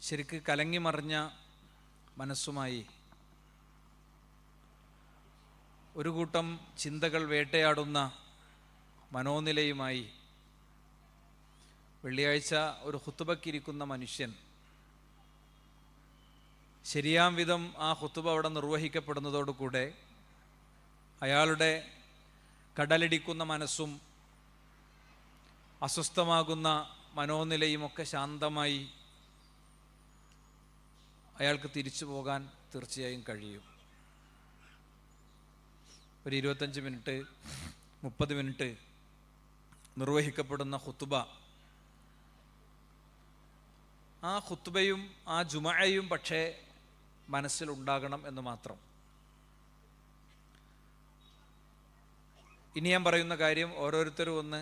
ശരിക്ക് കലങ്ങി മറിഞ്ഞ മനസ്സുമായി ഒരു കൂട്ടം ചിന്തകൾ വേട്ടയാടുന്ന മനോനിലയുമായി വെള്ളിയാഴ്ച ഒരു ഖുതുബക്കിരിക്കുന്ന മനുഷ്യൻ ശരിയാം വിധം ആ ഖുതുബ അവിടെ നിർവഹിക്കപ്പെടുന്നതോടുകൂടെ അയാളുടെ കടലടിക്കുന്ന മനസ്സും അസ്വസ്ഥമാകുന്ന മനോനിലയുമൊക്കെ ശാന്തമായി അയാൾക്ക് തിരിച്ചു പോകാൻ തീർച്ചയായും കഴിയും. ഒരു 25 മിനിറ്റ് 30 മിനിറ്റ് നിർവഹിക്കപ്പെടുന്ന ഖുതുബ, ആ ഖുതുബയും ആ ജുമഅയും പക്ഷേ മനസ്സിലുണ്ടാകണം എന്ന് മാത്രം. ഇനി ഞാൻ പറയുന്ന കാര്യം ഓരോരുത്തരും ഒന്ന്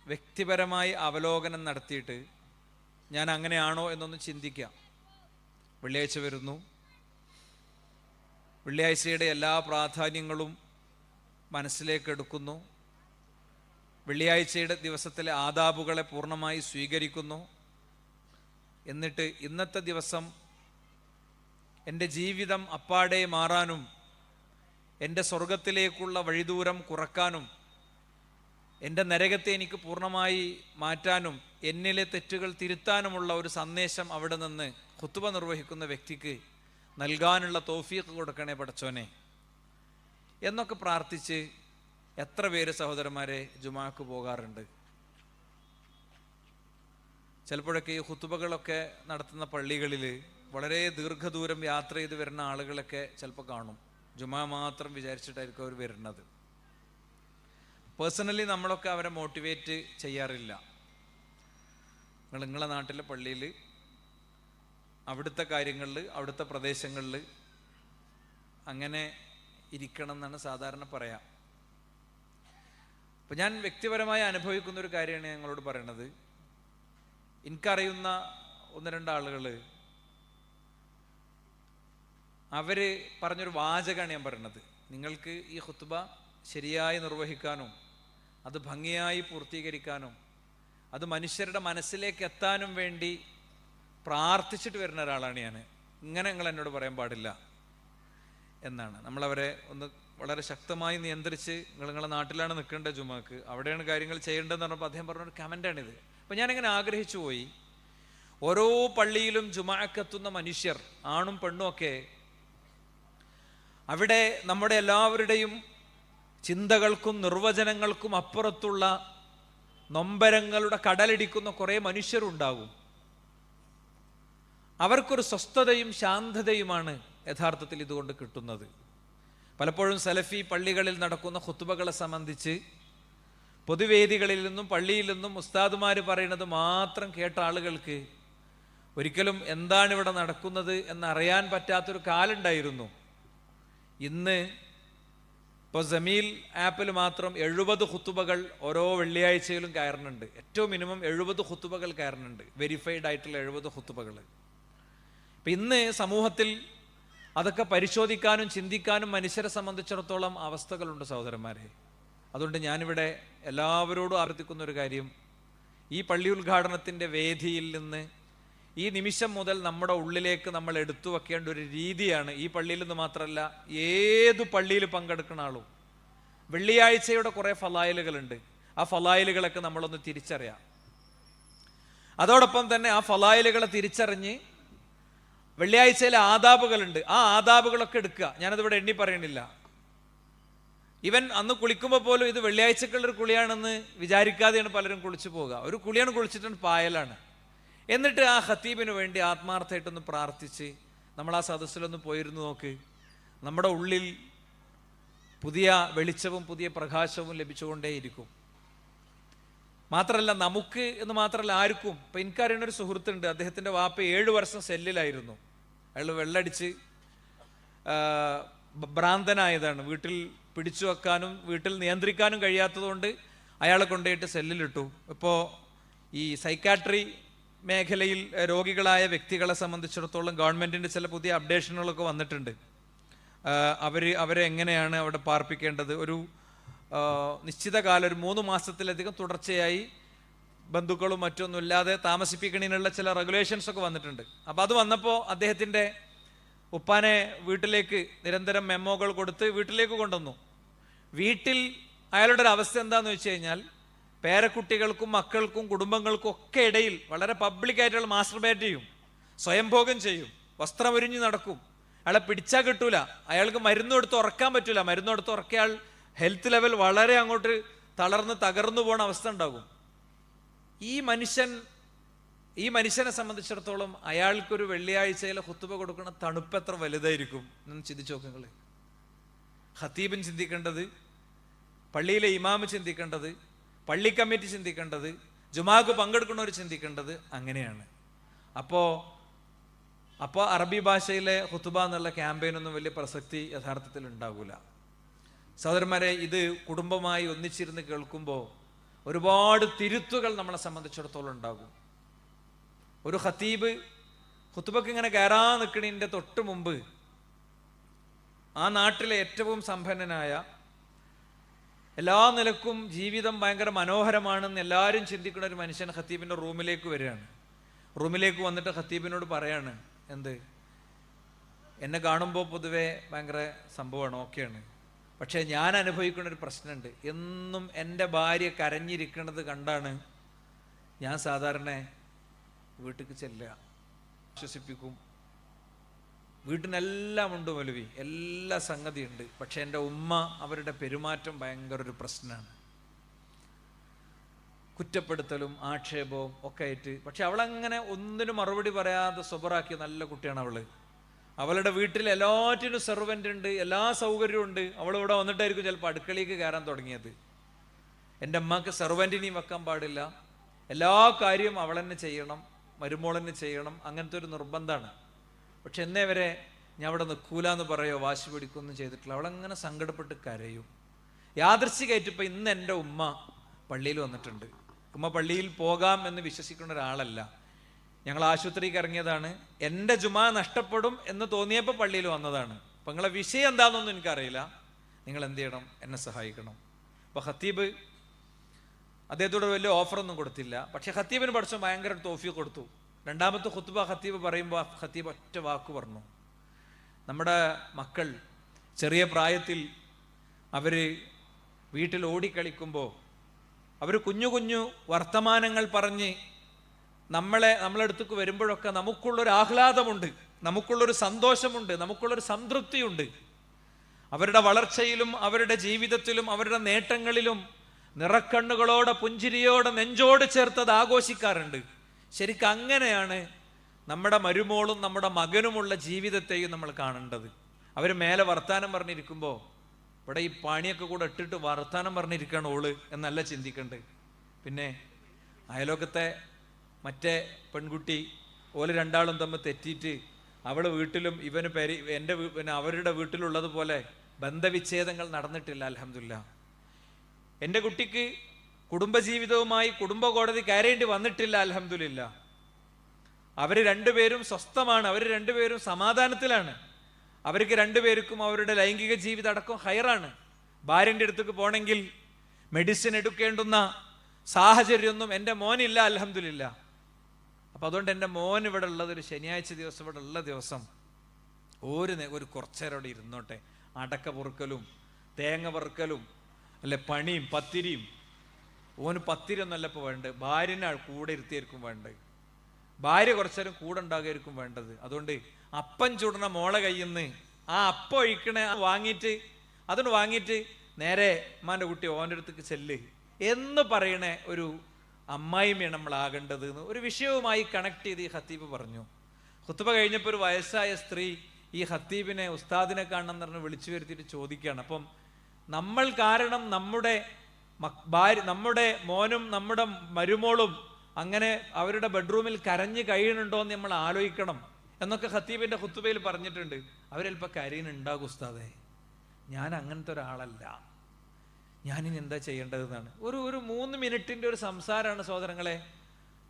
വ്യക്തിപരമായി അവലോകനം നടത്തിയിട്ട് ഞാൻ അങ്ങനെയാണോ എന്നൊന്ന് ചിന്തിക്കാം. വെള്ളിയാഴ്ച വരുന്നു, വെള്ളിയാഴ്ചയുടെ എല്ലാ പ്രാധാന്യങ്ങളും മനസ്സിലേക്ക് എടുക്കുന്നു, വെള്ളിയാഴ്ചയുടെ ദിവസത്തിലെ ആദാബുകളെ പൂർണ്ണമായി സ്വീകരിക്കുന്നു. എന്നിട്ട് ഇന്നത്തെ ദിവസം എൻ്റെ ജീവിതം അപ്പാടെ മാറാനും എൻ്റെ സ്വർഗത്തിലേക്കുള്ള വഴിദൂരം കുറക്കാനും എൻ്റെ നരകത്തെ എനിക്ക് പൂർണ്ണമായി മാറ്റാനും എന്നിലെ തെറ്റുകൾ തിരുത്താനുമുള്ള ഒരു സന്ദേശം അവിടെ നിന്ന് ഖുതുബ നിർവഹിക്കുന്ന വ്യക്തിക്ക് നൽകാനുള്ള തൗഫീഖ് കൊടുക്കണേ പടച്ചോനെ എന്നൊക്കെ പ്രാർത്ഥിച്ച് എത്ര പേര് സഹോദരന്മാരെ ജുമാക്ക് പോകാറുണ്ട്? ചിലപ്പോഴൊക്കെ ഈ ഖുതുബകളൊക്കെ നടത്തുന്ന പള്ളികളിൽ വളരെ ദീർഘദൂരം യാത്ര ചെയ്ത് വരുന്ന ആളുകളൊക്കെ ചിലപ്പോൾ കാണും. ജുമാ മാത്രം വിചാരിച്ചിട്ടായിരിക്കും അവർ വരുന്നത്. പേഴ്സണലി നമ്മളൊക്കെ അവരെ മോട്ടിവേറ്റ് ചെയ്യാറില്ല. നിങ്ങളെ നാട്ടിലെ പള്ളിയിൽ അവിടുത്തെ കാര്യങ്ങളിൽ അവിടുത്തെ പ്രദേശങ്ങളിൽ അങ്ങനെ ഇരിക്കണം എന്നാണ് സാധാരണ പറയാം. അപ്പം ഞാൻ വ്യക്തിപരമായി അനുഭവിക്കുന്ന ഒരു കാര്യമാണ് ഞങ്ങളോട് പറയണത്. എനിക്കറിയുന്ന 1-2 ആളുകൾ അവര് പറഞ്ഞൊരു വാചകമാണ് ഞാൻ പറയണത്. നിങ്ങൾക്ക് ഈ ഖുതുബ ശരിയായി നിർവഹിക്കാനും അത് ഭംഗിയായി പൂർത്തീകരിക്കാനും അത് മനുഷ്യരുടെ മനസ്സിലേക്ക് എത്താനും വേണ്ടി പ്രാർത്ഥിച്ചിട്ട് വരുന്ന ഒരാളാണ് ഞാൻ. ഇങ്ങനെ നിങ്ങൾ എന്നോട് പറയാൻ പാടില്ല എന്നാണ്. നമ്മളവരെ ഒന്ന് വളരെ ശക്തമായി നിയന്ത്രിച്ച് നിങ്ങളെ നാട്ടിലാണ് നിൽക്കേണ്ടത്, ജുമാക്ക് അവിടെയാണ് കാര്യങ്ങൾ ചെയ്യേണ്ടതെന്ന് പറഞ്ഞപ്പോൾ അദ്ദേഹം പറഞ്ഞൊരു കമൻ്റാണിത്. അപ്പം ഞാനിങ്ങനെ ആഗ്രഹിച്ചു പോയി, ഓരോ പള്ളിയിലും ജുമാക്കെത്തുന്ന മനുഷ്യർ ആണും പെണ്ണും ഒക്കെ അവിടെ നമ്മുടെ എല്ലാവരുടെയും ചിന്തകൾക്കും നിർവചനങ്ങൾക്കും അപ്പുറത്തുള്ള നൊമ്പരങ്ങളുടെ കടലടിക്കുന്ന കുറേ മനുഷ്യരുണ്ടാകും. അവർക്കൊരു സ്വസ്ഥതയും ശാന്തതയുമാണ് യഥാർത്ഥത്തിൽ ഇതുകൊണ്ട് കിട്ടുന്നത്. പലപ്പോഴും സലഫി പള്ളികളിൽ നടക്കുന്ന ഖുതുബകളെ സംബന്ധിച്ച് പൊതുവേദികളിൽ നിന്നും പള്ളിയിൽ നിന്നും ഉസ്താദുമാർ പറയുന്നത് മാത്രം കേട്ട ആളുകൾക്ക് ഒരിക്കലും എന്താണ് ഇവിടെ നടക്കുന്നത് എന്നറിയാൻ പറ്റാത്തൊരു കാലുണ്ടായിരുന്നു. ഇന്ന് ഇപ്പോൾ ജമീൽ ആപ്പിൽ മാത്രം 70 ഖുതുബകൾ ഓരോ വെള്ളിയാഴ്ചയിലും കയറുന്നുണ്ട്. ഏറ്റവും മിനിമം 70 ഖുതുബകൾ കയറുന്നുണ്ട്, വെരിഫൈഡ് ആയിട്ടുള്ള 70 ഖുതുബകൾ. ഇപ്പം ഇന്ന് സമൂഹത്തിൽ അതൊക്കെ പരിശോധിക്കാനും ചിന്തിക്കാനും മനുഷ്യരെ സംബന്ധിച്ചിടത്തോളം അവസ്ഥകളുണ്ട് സഹോദരന്മാരെ. അതുകൊണ്ട് ഞാനിവിടെ എല്ലാവരോടും ആവർത്തിക്കുന്ന ഒരു കാര്യം, ഈ പള്ളി ഉദ്ഘാടനത്തിൻ്റെ വേദിയിൽ നിന്ന് ഈ നിമിഷം മുതൽ നമ്മുടെ ഉള്ളിലേക്ക് നമ്മൾ എടുത്തു വെക്കേണ്ട ഒരു രീതിയാണ്. ഈ പള്ളിയിൽ നിന്ന് മാത്രമല്ല, ഏത് പള്ളിയിൽ പങ്കെടുക്കുന്ന ആളും വെള്ളിയാഴ്ചയുടെ കുറേ ഫലായിലുകളുണ്ട്. ആ ഫലായിലുകളൊക്കെ നമ്മളൊന്ന് തിരിച്ചറിയാം. അതോടൊപ്പം തന്നെ ആ ഫലായിലുകളെ തിരിച്ചറിഞ്ഞ് വെള്ളിയാഴ്ചയിലെ ആദാബുകളുണ്ട്, ആ ആദാബുകളൊക്കെ എടുക്കുക. ഞാനതിവിടെ എണ്ണി പറയണില്ല. ഇവൻ അന്ന് കുളിക്കുമ്പോൾ പോലും ഇത് വെള്ളിയാഴ്ചക്കുള്ളൊരു കുളിയാണെന്ന് വിചാരിക്കാതെയാണ് പലരും കുളിച്ചു പോകുക. ഒരു കുളിയാണ് കുളിച്ചിട്ടുണ്ട്, പായലാണ്. എന്നിട്ട് ആ ഖത്തീബിന് വേണ്ടി ആത്മാർത്ഥമായിട്ടൊന്ന് പ്രാർത്ഥിച്ച് നമ്മൾ ആ സദസ്സിലൊന്ന് പോയിരുന്നു നോക്ക്. നമ്മുടെ ഉള്ളിൽ പുതിയ വെളിച്ചവും പുതിയ പ്രകാശവും ലഭിച്ചുകൊണ്ടേയിരിക്കും. മാത്രമല്ല നമുക്ക് എന്ന് മാത്രമല്ല ആർക്കും. ഇപ്പം എനിക്കറിയുന്നൊരു സുഹൃത്തുണ്ട്, അദ്ദേഹത്തിൻ്റെ വാപ്പ 7 വർഷം സെല്ലിലായിരുന്നു. അയാൾ വെള്ളടിച്ച് ഭ്രാന്തനായതാണ്. വീട്ടിൽ പിടിച്ചു വെക്കാനും വീട്ടിൽ നിയന്ത്രിക്കാനും കഴിയാത്തതുകൊണ്ട് അയാളെ കൊണ്ടുപോയിട്ട് സെല്ലിലിട്ടു. ഇപ്പോൾ ഈ സൈക്കാട്രി മേഖലയിൽ രോഗികളായ വ്യക്തികളെ സംബന്ധിച്ചിടത്തോളം ഗവൺമെൻറ്റിൻ്റെ ചില പുതിയ അപ്ഡേഷനുകളൊക്കെ വന്നിട്ടുണ്ട്. അവരെ എങ്ങനെയാണ് അവിടെ പാർപ്പിക്കേണ്ടത്. ഒരു നിശ്ചിത കാലം, ഒരു 3 മാസത്തിലധികം തുടർച്ചയായി ബന്ധുക്കളും മറ്റൊന്നും ഇല്ലാതെ താമസിപ്പിക്കണതിനുള്ള ചില റെഗുലേഷൻസ് ഒക്കെ വന്നിട്ടുണ്ട്. അപ്പോൾ അത് വന്നപ്പോൾ അദ്ദേഹത്തിൻ്റെ ഉപ്പാനെ വീട്ടിലേക്ക് നിരന്തരം മെമ്മോകൾ കൊടുത്ത് വീട്ടിലേക്ക് കൊണ്ടുവന്നു. വീട്ടിൽ അയാളുടെ ഒരു അവസ്ഥ എന്താന്ന് വെച്ച് കഴിഞ്ഞാൽ, പേരക്കുട്ടികൾക്കും മക്കൾക്കും കുടുംബങ്ങൾക്കും ഒക്കെ ഇടയിൽ വളരെ പബ്ലിക്കായിട്ടുള്ള മാസ്റ്റർബേറ്റ് ചെയ്യും, സ്വയംഭോഗം ചെയ്യും, വസ്ത്രമൊരിഞ്ഞ് നടക്കും. അയാളെ പിടിച്ചാൽ കിട്ടൂല, അയാൾക്ക് മരുന്ന് കൊടുത്ത് ഉറക്കാൻ പറ്റൂല. മരുന്ന് കൊടുത്ത് ഉറക്കിയാൽ ഹെൽത്ത് ലെവൽ വളരെ അങ്ങോട്ട് തളർന്ന് തകർന്നു പോണ അവസ്ഥ ഉണ്ടാകും. ഈ മനുഷ്യനെ സംബന്ധിച്ചിടത്തോളം അയാൾക്കൊരു വെള്ളിയാഴ്ചയിലെ ഖുത്ബ കൊടുക്കുന്ന തണുപ്പ് എത്ര വലുതായിരിക്കും എന്ന് ചിന്തിച്ചു നോക്ക് നിങ്ങൾ. ഖത്തീബിൻ ചിന്തിക്കേണ്ടത്, പള്ളിയിലെ ഇമാമ് ചിന്തിക്കേണ്ടത്, പള്ളി കമ്മിറ്റി ചിന്തിക്കേണ്ടത്, ജുമാക്ക് പങ്കെടുക്കുന്നവർ ചിന്തിക്കേണ്ടത് അങ്ങനെയാണ്. അപ്പോൾ അറബി ഭാഷയിലെ ഖുത്ബ എന്നുള്ള ക്യാമ്പയിനൊന്നും വലിയ പ്രസക്തി യഥാർത്ഥത്തിൽ ഉണ്ടാകൂല. സഹോദരന്മാരെ, ഇത് കുടുംബമായി ഒന്നിച്ചിരുന്ന് കേൾക്കുമ്പോൾ ഒരുപാട് തിരുത്തുകൾ നമ്മളെ സംബന്ധിച്ചിടത്തോളം ഉണ്ടാകും. ഒരു ഖത്തീബ് ഖുത്ബക്ക് ഇങ്ങനെ കയറാൻ നിൽക്കണതിൻ്റെ തൊട്ട് മുമ്പ് ആ നാട്ടിലെ ഏറ്റവും സമ്പന്നനായ, എല്ലാ നിലക്കും ജീവിതം ഭയങ്കര മനോഹരമാണെന്ന് എല്ലാവരും ചിന്തിക്കുന്ന ഒരു മനുഷ്യൻ ഖത്തീബിൻ്റെ റൂമിലേക്ക് വരികയാണ്. റൂമിലേക്ക് വന്നിട്ട് ഖത്തീബിനോട് പറയാണ്, എന്ത്, എന്നെ കാണുമ്പോൾ പൊതുവെ ഭയങ്കര സംഭവമാണ്, ഓക്കെയാണ്, പക്ഷേ ഞാൻ അനുഭവിക്കുന്ന ഒരു പ്രശ്നമുണ്ട്. എന്നും എൻ്റെ ഭാര്യ കരഞ്ഞിരിക്കുന്നത് കണ്ടാണ് ഞാൻ സാധാരണ വീട്ടിലേക്ക് ചെല്ലുക, ആശ്വസിപ്പിക്കും. വീട്ടിനെല്ലാം ഉണ്ട് മൗലവി, എല്ലാ സംഗതിയുണ്ട്, പക്ഷെ എൻ്റെ ഉമ്മ അവരുടെ പെരുമാറ്റം ഭയങ്കര ഒരു പ്രശ്നമാണ്, കുറ്റപ്പെടുത്തലും ആക്ഷേപവും ഒക്കെ ആയിട്ട്. പക്ഷെ അവളങ്ങനെ ഒന്നിനും മറുപടി പറയാതെ സ്വബറാക്കിയ നല്ല കുട്ടിയാണ് അവള്. അവളുടെ വീട്ടിൽ എല്ലാറ്റിനും സെർവൻ്റ് ഉണ്ട്, എല്ലാ സൗകര്യവും ഉണ്ട്. അവളിവിടെ വന്നിട്ടായിരിക്കും ചിലപ്പോൾ അടുക്കളയ്ക്ക് കയറാൻ തുടങ്ങിയത്. എൻ്റെ അമ്മക്ക് സെർവൻറ്റിനെയും വെക്കാൻ പാടില്ല, എല്ലാ കാര്യവും അവൾ തന്നെ ചെയ്യണം, മരുമോൾ തന്നെ ചെയ്യണം, അങ്ങനത്തെ ഒരു നിർബന്ധമാണ്. പക്ഷെ എന്നേ വരെ ഞാൻ അവിടെ നിൽക്കൂല എന്ന് പറയോ വാശി പിടിക്കുകയൊന്നും ചെയ്തിട്ടില്ല. അവളങ്ങനെ സങ്കടപ്പെട്ട് കരയും. യാദൃശ്ചികമായിട്ട് ഇപ്പം ഇന്ന് എൻ്റെ ഉമ്മ പള്ളിയിൽ വന്നിട്ടുണ്ട്. ഉമ്മ പള്ളിയിൽ പോകാം എന്ന് വിശ്വസിക്കുന്ന ഒരാളല്ല. ഞങ്ങൾ ആശുപത്രിക്ക് ഇറങ്ങിയതാണ്, എൻ്റെ ജുമാ നഷ്ടപ്പെടും എന്ന് തോന്നിയപ്പോൾ പള്ളിയിൽ വന്നതാണ്. അപ്പം നിങ്ങളെ വിഷയം എന്താണെന്നൊന്നും എനിക്കറിയില്ല, നിങ്ങൾ എന്ത് ചെയ്യണം, എന്നെ സഹായിക്കണം. അപ്പോൾ ഖത്തീബ് അദ്ദേഹത്തോട് വലിയ ഓഫറൊന്നും കൊടുത്തില്ല. പക്ഷെ ഖത്തീബിന് പഠിച്ച ഭയങ്കര തോഫീഖ് കൊടുത്തു. രണ്ടാമത്തെ ഖുത്ബ ഖത്തീബ് പറയുമ്പോൾ ഖത്തീബ് ഒറ്റ വാക്ക് പറഞ്ഞു, നമ്മുടെ മക്കൾ ചെറിയ പ്രായത്തിൽ അവർ വീട്ടിൽ ഓടിക്കളിക്കുമ്പോൾ അവർ കുഞ്ഞു കുഞ്ഞു വർത്തമാനങ്ങൾ പറഞ്ഞ് നമ്മളടുത്തേക്ക് വരുമ്പോഴൊക്കെ നമുക്കുള്ളൊരു ആഹ്ലാദമുണ്ട്, നമുക്കുള്ളൊരു സന്തോഷമുണ്ട്, നമുക്കുള്ളൊരു സംതൃപ്തിയുണ്ട്. അവരുടെ വളർച്ചയിലും അവരുടെ ജീവിതത്തിലും അവരുടെ നേട്ടങ്ങളിലും നിറക്കണ്ണുകളോടെ പുഞ്ചിരിയോടെ നെഞ്ചോട് ചേർത്തത് ആഘോഷിക്കാറുണ്ട്. ശരിക്കും അങ്ങനെയാണ് നമ്മുടെ മരുമോളും നമ്മുടെ മകനുമുള്ള ജീവിതത്തെയും നമ്മൾ കാണേണ്ടത്. അവർ മേലെ വർത്താനം പറഞ്ഞിരിക്കുമ്പോൾ ഇവിടെ ഈ പാണിയൊക്കെ കൂടെ ഇട്ടിട്ട് വർത്താനം പറഞ്ഞിരിക്കുകയാണ് ഓള് എന്നല്ല ചിന്തിക്കേണ്ടത്. പിന്നെ അയലോക്കത്തെ മറ്റേ പെൺകുട്ടി ഓല് രണ്ടാളും തമ്മിൽ തെറ്റിയിട്ട് അവൾ വീട്ടിലും ഇവന് പിന്നെ അവരുടെ വീട്ടിലുള്ളതുപോലെ ബന്ധവിച്ഛേദങ്ങൾ നടന്നിട്ടില്ല, അൽഹംദുലില്ലാ. എൻ്റെ കുട്ടിക്ക് കുടുംബജീവിതവുമായി കുടുംബ കോടതി കയറേണ്ടി വന്നിട്ടില്ല, അൽഹംദുലില്ലാ. അവർ രണ്ടുപേരും സ്വസ്ഥമാണ്, അവർ രണ്ടുപേരും സമാധാനത്തിലാണ്. അവർക്ക് രണ്ടുപേർക്കും അവരുടെ ലൈംഗിക ജീവിതം അടക്കം ഹൈറാണ്. ഭാര്യൻ്റെ അടുത്തേക്ക് പോകണമെങ്കിൽ മെഡിസിൻ എടുക്കേണ്ടുന്ന സാഹചര്യമൊന്നും എൻ്റെ മോനില്ല, അൽഹംദുലില്ലാ. അപ്പം അതുകൊണ്ട് എൻ്റെ മോൻ ഇവിടെ ഉള്ളത് ഒരു ശനിയാഴ്ച ദിവസം ഇവിടെ ഉള്ള ദിവസം ഒരു കുറച്ചേരം അവിടെ ഇരുന്നോട്ടെ. അടക്ക പൊറുക്കലും തേങ്ങ വറുക്കലും അല്ലെ പണിയും പത്തിരിയും. ഓന് പത്തിരി ഒന്നല്ല ഇപ്പോൾ വേണ്ടത്, ഭാര്യനെ കൂടെ ഇരുത്തിയായിരിക്കും വേണ്ടത്. ഭാര്യ കുറച്ചേരം കൂടെ ഉണ്ടാകുമായിരിക്കും വേണ്ടത്. അതുകൊണ്ട് അപ്പം ചുടണ മോളെ കയ്യിൽ നിന്ന് ആ അപ്പം ഒഴിക്കണ വാങ്ങിയിട്ട് നേരെ അമ്മാൻ്റെ കുട്ടി ഓൻ്റെ അടുത്തേക്ക് ചെല്ല് എന്ന് പറയണ ഒരു അമ്മായിമ്മയാണ് നമ്മളാകേണ്ടത് എന്ന് ഒരു വിഷയവുമായി കണക്ട് ചെയ്ത് ഈ ഖത്തീബ് പറഞ്ഞു. ഖുത്ബ കഴിഞ്ഞപ്പോൾ ഒരു വയസ്സായ സ്ത്രീ ഈ ഖത്തീബിനെ ഉസ്താദിനെ കാണണം എന്ന് പറഞ്ഞ് വിളിച്ചു വരുത്തിയിട്ട് ചോദിക്കുകയാണ്, അപ്പം നമ്മൾ കാരണം നമ്മുടെ മോനും നമ്മുടെ മരുമോളും അങ്ങനെ അവരുടെ ബെഡ്റൂമിൽ കരഞ്ഞ് കഴിയുന്നുണ്ടോ എന്ന് നമ്മൾ ആലോചിക്കണം എന്നൊക്കെ ഖത്തീബിൻ്റെ ഖുത്ബയിൽ പറഞ്ഞിട്ടുണ്ട്. അവരെൽപ്പം കരയുന്നുണ്ടാകും ഉസ്താദേ, ഞാൻ അങ്ങനത്തെ ഒരാളല്ല, ഞാനിനി എന്താ ചെയ്യേണ്ടതെന്നാണ്. ഒരു 3 മിനിറ്റിൻ്റെ ഒരു സംസാരമാണ് സഹോദരങ്ങളെ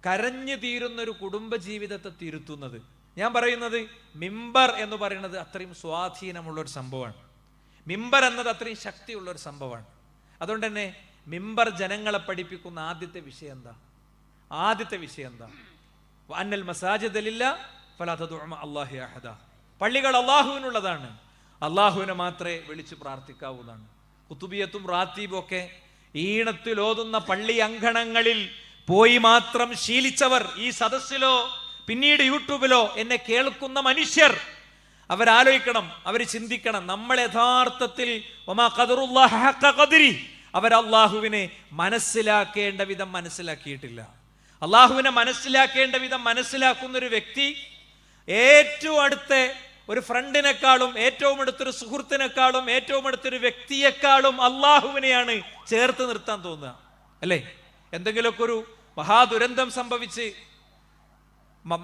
കരഞ്ഞു തീരുന്ന ഒരു കുടുംബജീവിതത്തെ തിരുത്തുന്നത്. ഞാൻ പറയുന്നത് മിമ്പർ എന്ന് പറയുന്നത് അത്രയും സ്വാധീനമുള്ളൊരു സംഭവമാണ്. മിമ്പർ എന്നത് അത്രയും ശക്തിയുള്ളൊരു സംഭവമാണ്. അതുകൊണ്ട് തന്നെ മിമ്പർ ജനങ്ങളെ പഠിപ്പിക്കുന്ന ആദ്യത്തെ വിഷയം എന്താ? ആദ്യത്തെ വിഷയം എന്താ? അന്നൽ മസാജിദ ലില്ലാഹ് ഫലാ തദ്ഉ മഅ അല്ലാഹി അഹദ. പള്ളികൾ അള്ളാഹുവിനുള്ളതാണ്, അള്ളാഹുവിനെ മാത്രമേ വിളിച്ചു പ്രാർത്ഥിക്കാവുന്നതാണ്. ഖുതുബിയത്തും റാത്തീബും ഒക്കെ ഈണത്തിൽ ഓതുന്ന പള്ളി അങ്കണങ്ങളിൽ പോയി മാത്രം ശീലിച്ചവർ ഈ സദസ്സിലോ പിന്നീട് യൂട്യൂബിലോ എന്നെ കേൾക്കുന്ന മനുഷ്യർ അവരാലോചിക്കണം, അവർ ചിന്തിക്കണം, നമ്മൾ യഥാർത്ഥത്തിൽ അവർ അള്ളാഹുവിനെ മനസ്സിലാക്കേണ്ട വിധം മനസ്സിലാക്കിയിട്ടില്ല. അള്ളാഹുവിനെ മനസ്സിലാക്കേണ്ട വിധം മനസ്സിലാക്കുന്ന ഒരു വ്യക്തി ഏറ്റവും അടുത്ത ഒരു ഫ്രണ്ടിനെക്കാളും ഏറ്റവും അടുത്തൊരു സുഹൃത്തിനേക്കാളും ഏറ്റവും അടുത്തൊരു വ്യക്തിയെക്കാളും അള്ളാഹുവിനെയാണ് ചേർത്ത് നിർത്താൻ തോന്നുക, അല്ലേ? എന്തെങ്കിലുമൊക്കെ ഒരു മഹാദുരന്തം സംഭവിച്ച്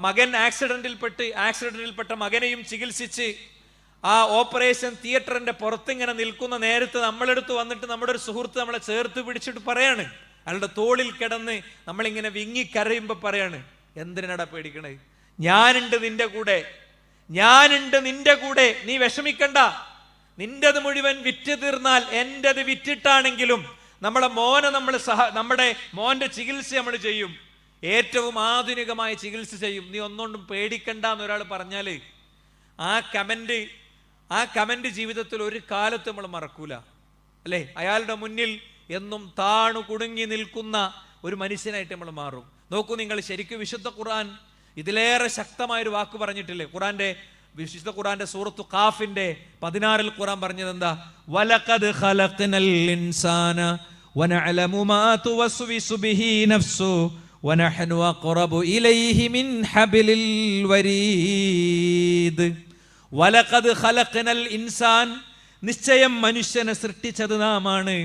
മകൻ ആക്സിഡന്റിൽപ്പെട്ട മകനെയും ചികിത്സിച്ച് ആ ഓപ്പറേഷൻ തിയേറ്ററിന്റെ പുറത്തിങ്ങനെ നിൽക്കുന്ന നേരത്ത് നമ്മളെടുത്ത് വന്നിട്ട് നമ്മുടെ ഒരു സുഹൃത്ത് നമ്മളെ ചേർത്ത് പിടിച്ചിട്ട് പറയാണ്, അയാളുടെ തോളിൽ കിടന്ന് നമ്മളിങ്ങനെ വിങ്ങിക്കരയുമ്പോ പറയാണ്, എന്തിനാടാ പേടിക്കണേ, ഞാനുണ്ട് നിന്റെ കൂടെ, നീ വിഷമിക്കണ്ട, നിന്റേത് മുഴുവൻ വിറ്റ് തീർന്നാൽ എന്റേത് വിറ്റിട്ടാണെങ്കിലും നമ്മുടെ മോന്റെ ചികിത്സ നമ്മൾ ചെയ്യും, ഏറ്റവും ആധുനികമായ ചികിത്സ ചെയ്യും, നീ ഒന്നുകൊണ്ടും പേടിക്കണ്ട എന്നൊരാൾ പറഞ്ഞാല് ആ കമന്റ് ജീവിതത്തിൽ ഒരു കാലത്ത് നമ്മൾ മറക്കൂല, അല്ലേ? അയാളുടെ മുന്നിൽ എന്നും താണു കുടുങ്ങി നിൽക്കുന്ന ഒരു മനുഷ്യനായിട്ട് നമ്മൾ മാറും. നോക്കൂ നിങ്ങൾ, ശരിക്കും വിശുദ്ധ ഖുർആൻ ഇതിലേറെ ശക്തമായൊരു വാക്ക് പറഞ്ഞിട്ടില്ലേ? വിശുദ്ധ ഖുർആന്റെ സൂറത്തു ഖാഫിന്റെ 16 ഖുർആൻ പറഞ്ഞത് എന്താ? വലഖദ് ഖലഖ്നൽ ഇൻസാന വനഅലമു മാ തുവസ്വിസു ബിഹി നഫ്സു വനഹ്നു അഖറബു ഇലൈഹി മിൻ ഹബ്ലിൽ വരീദ്. വലഖദ് ഖലഖ്നൽ ഇൻസാൻ, നിശ്ചയം മനുഷ്യനെ സൃഷ്ടിച്ചത് നാമാണ്.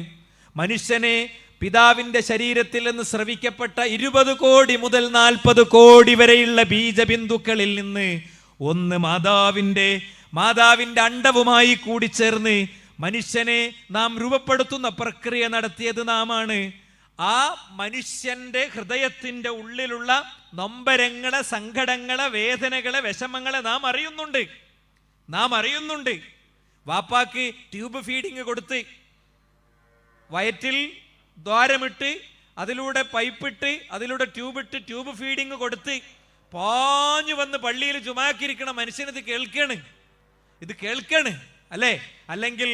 മനുഷ്യനെ പിതാവിന്റെ ശരീരത്തിൽ നിന്ന് സ്രവിക്കപ്പെട്ട 20 കോടി മുതൽ 40 കോടി വരെയുള്ള ബീജബിന്ദുക്കളിൽ നിന്ന് ഒന്ന് മാതാവിന്റെ അണ്ഡവുമായി കൂടിച്ചേർന്ന് മനുഷ്യനെ നാം രൂപപ്പെടുത്തുന്ന പ്രക്രിയ നടത്തിയത് നാമാണ്. ആ മനുഷ്യന്റെ ഹൃദയത്തിന്റെ ഉള്ളിലുള്ള നൊമ്പരങ്ങളെ, സങ്കടങ്ങളെ, വേദനകളെ, വിഷമങ്ങളെ നാം അറിയുന്നുണ്ട്. വാപ്പാക്ക് ട്യൂബ് ഫീഡിങ് കൊടുത്ത് വയറ്റിൽ ദ്വാരമിട്ട് അതിലൂടെ പൈപ്പിട്ട് അതിലൂടെ ട്യൂബ് ഫീഡിങ് കൊടുത്ത് പാഞ്ഞു വന്ന് പള്ളിയിൽ ജുമാക്കിരിക്കണ മനുഷ്യൻ ഇത് കേൾക്കാണ് അല്ലേ? അല്ലെങ്കിൽ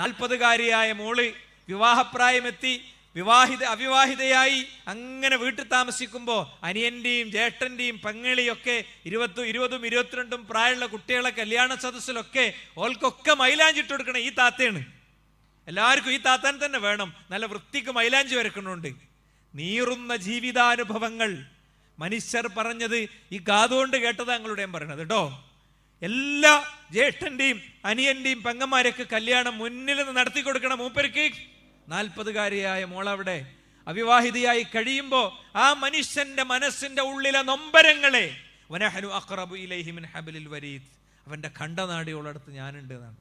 40കാരിയായ മോള് വിവാഹപ്രായമെത്തി അവിവാഹിതയായി അങ്ങനെ വീട്ടിൽ താമസിക്കുമ്പോ അനിയന്റെയും ജ്യേഷ്ഠന്റെയും പെങ്ങളിയൊക്കെ 20, 22 പ്രായമുള്ള കുട്ടികളെ കല്യാണ സദസ്സിലൊക്കെ ഓൾക്കൊക്കെ മൈലാഞ്ചിട്ട് കൊടുക്കണ ഈ താത്തയാണ്. എല്ലാവർക്കും ഈ താത്താൻ തന്നെ വേണം, നല്ല വൃത്തിക്ക് മൈലാഞ്ചി വരക്കണുണ്ട്. നീറുന്ന ജീവിതാനുഭവങ്ങൾ മനുഷ്യർ പറഞ്ഞത് ഈ കാതുകൊണ്ട് കേട്ടതാ ഞങ്ങളുടെയും പറയണത് കേട്ടോ. എല്ലാ ജ്യേഷ്ഠന്റെയും അനിയന്റെയും പെങ്ങന്മാരൊക്കെ കല്യാണം മുന്നിൽ നിന്ന് നടത്തി കൊടുക്കണം മൂപ്പർക്ക്. 40കാരിയായ മോളവിടെ അവിവാഹിതയായി കഴിയുമ്പോ ആ മനുഷ്യന്റെ മനസ്സിന്റെ ഉള്ളിലെ നൊമ്പരങ്ങളെ വനഹ്നു അഖറബു ഇലൈഹി മിൻ ഹബ്ലിൽ വരീദ്, അവന്റെ ഖണ്ഡനാടിയോളടുത്ത് ഞാനുണ്ട് എന്നാണ്.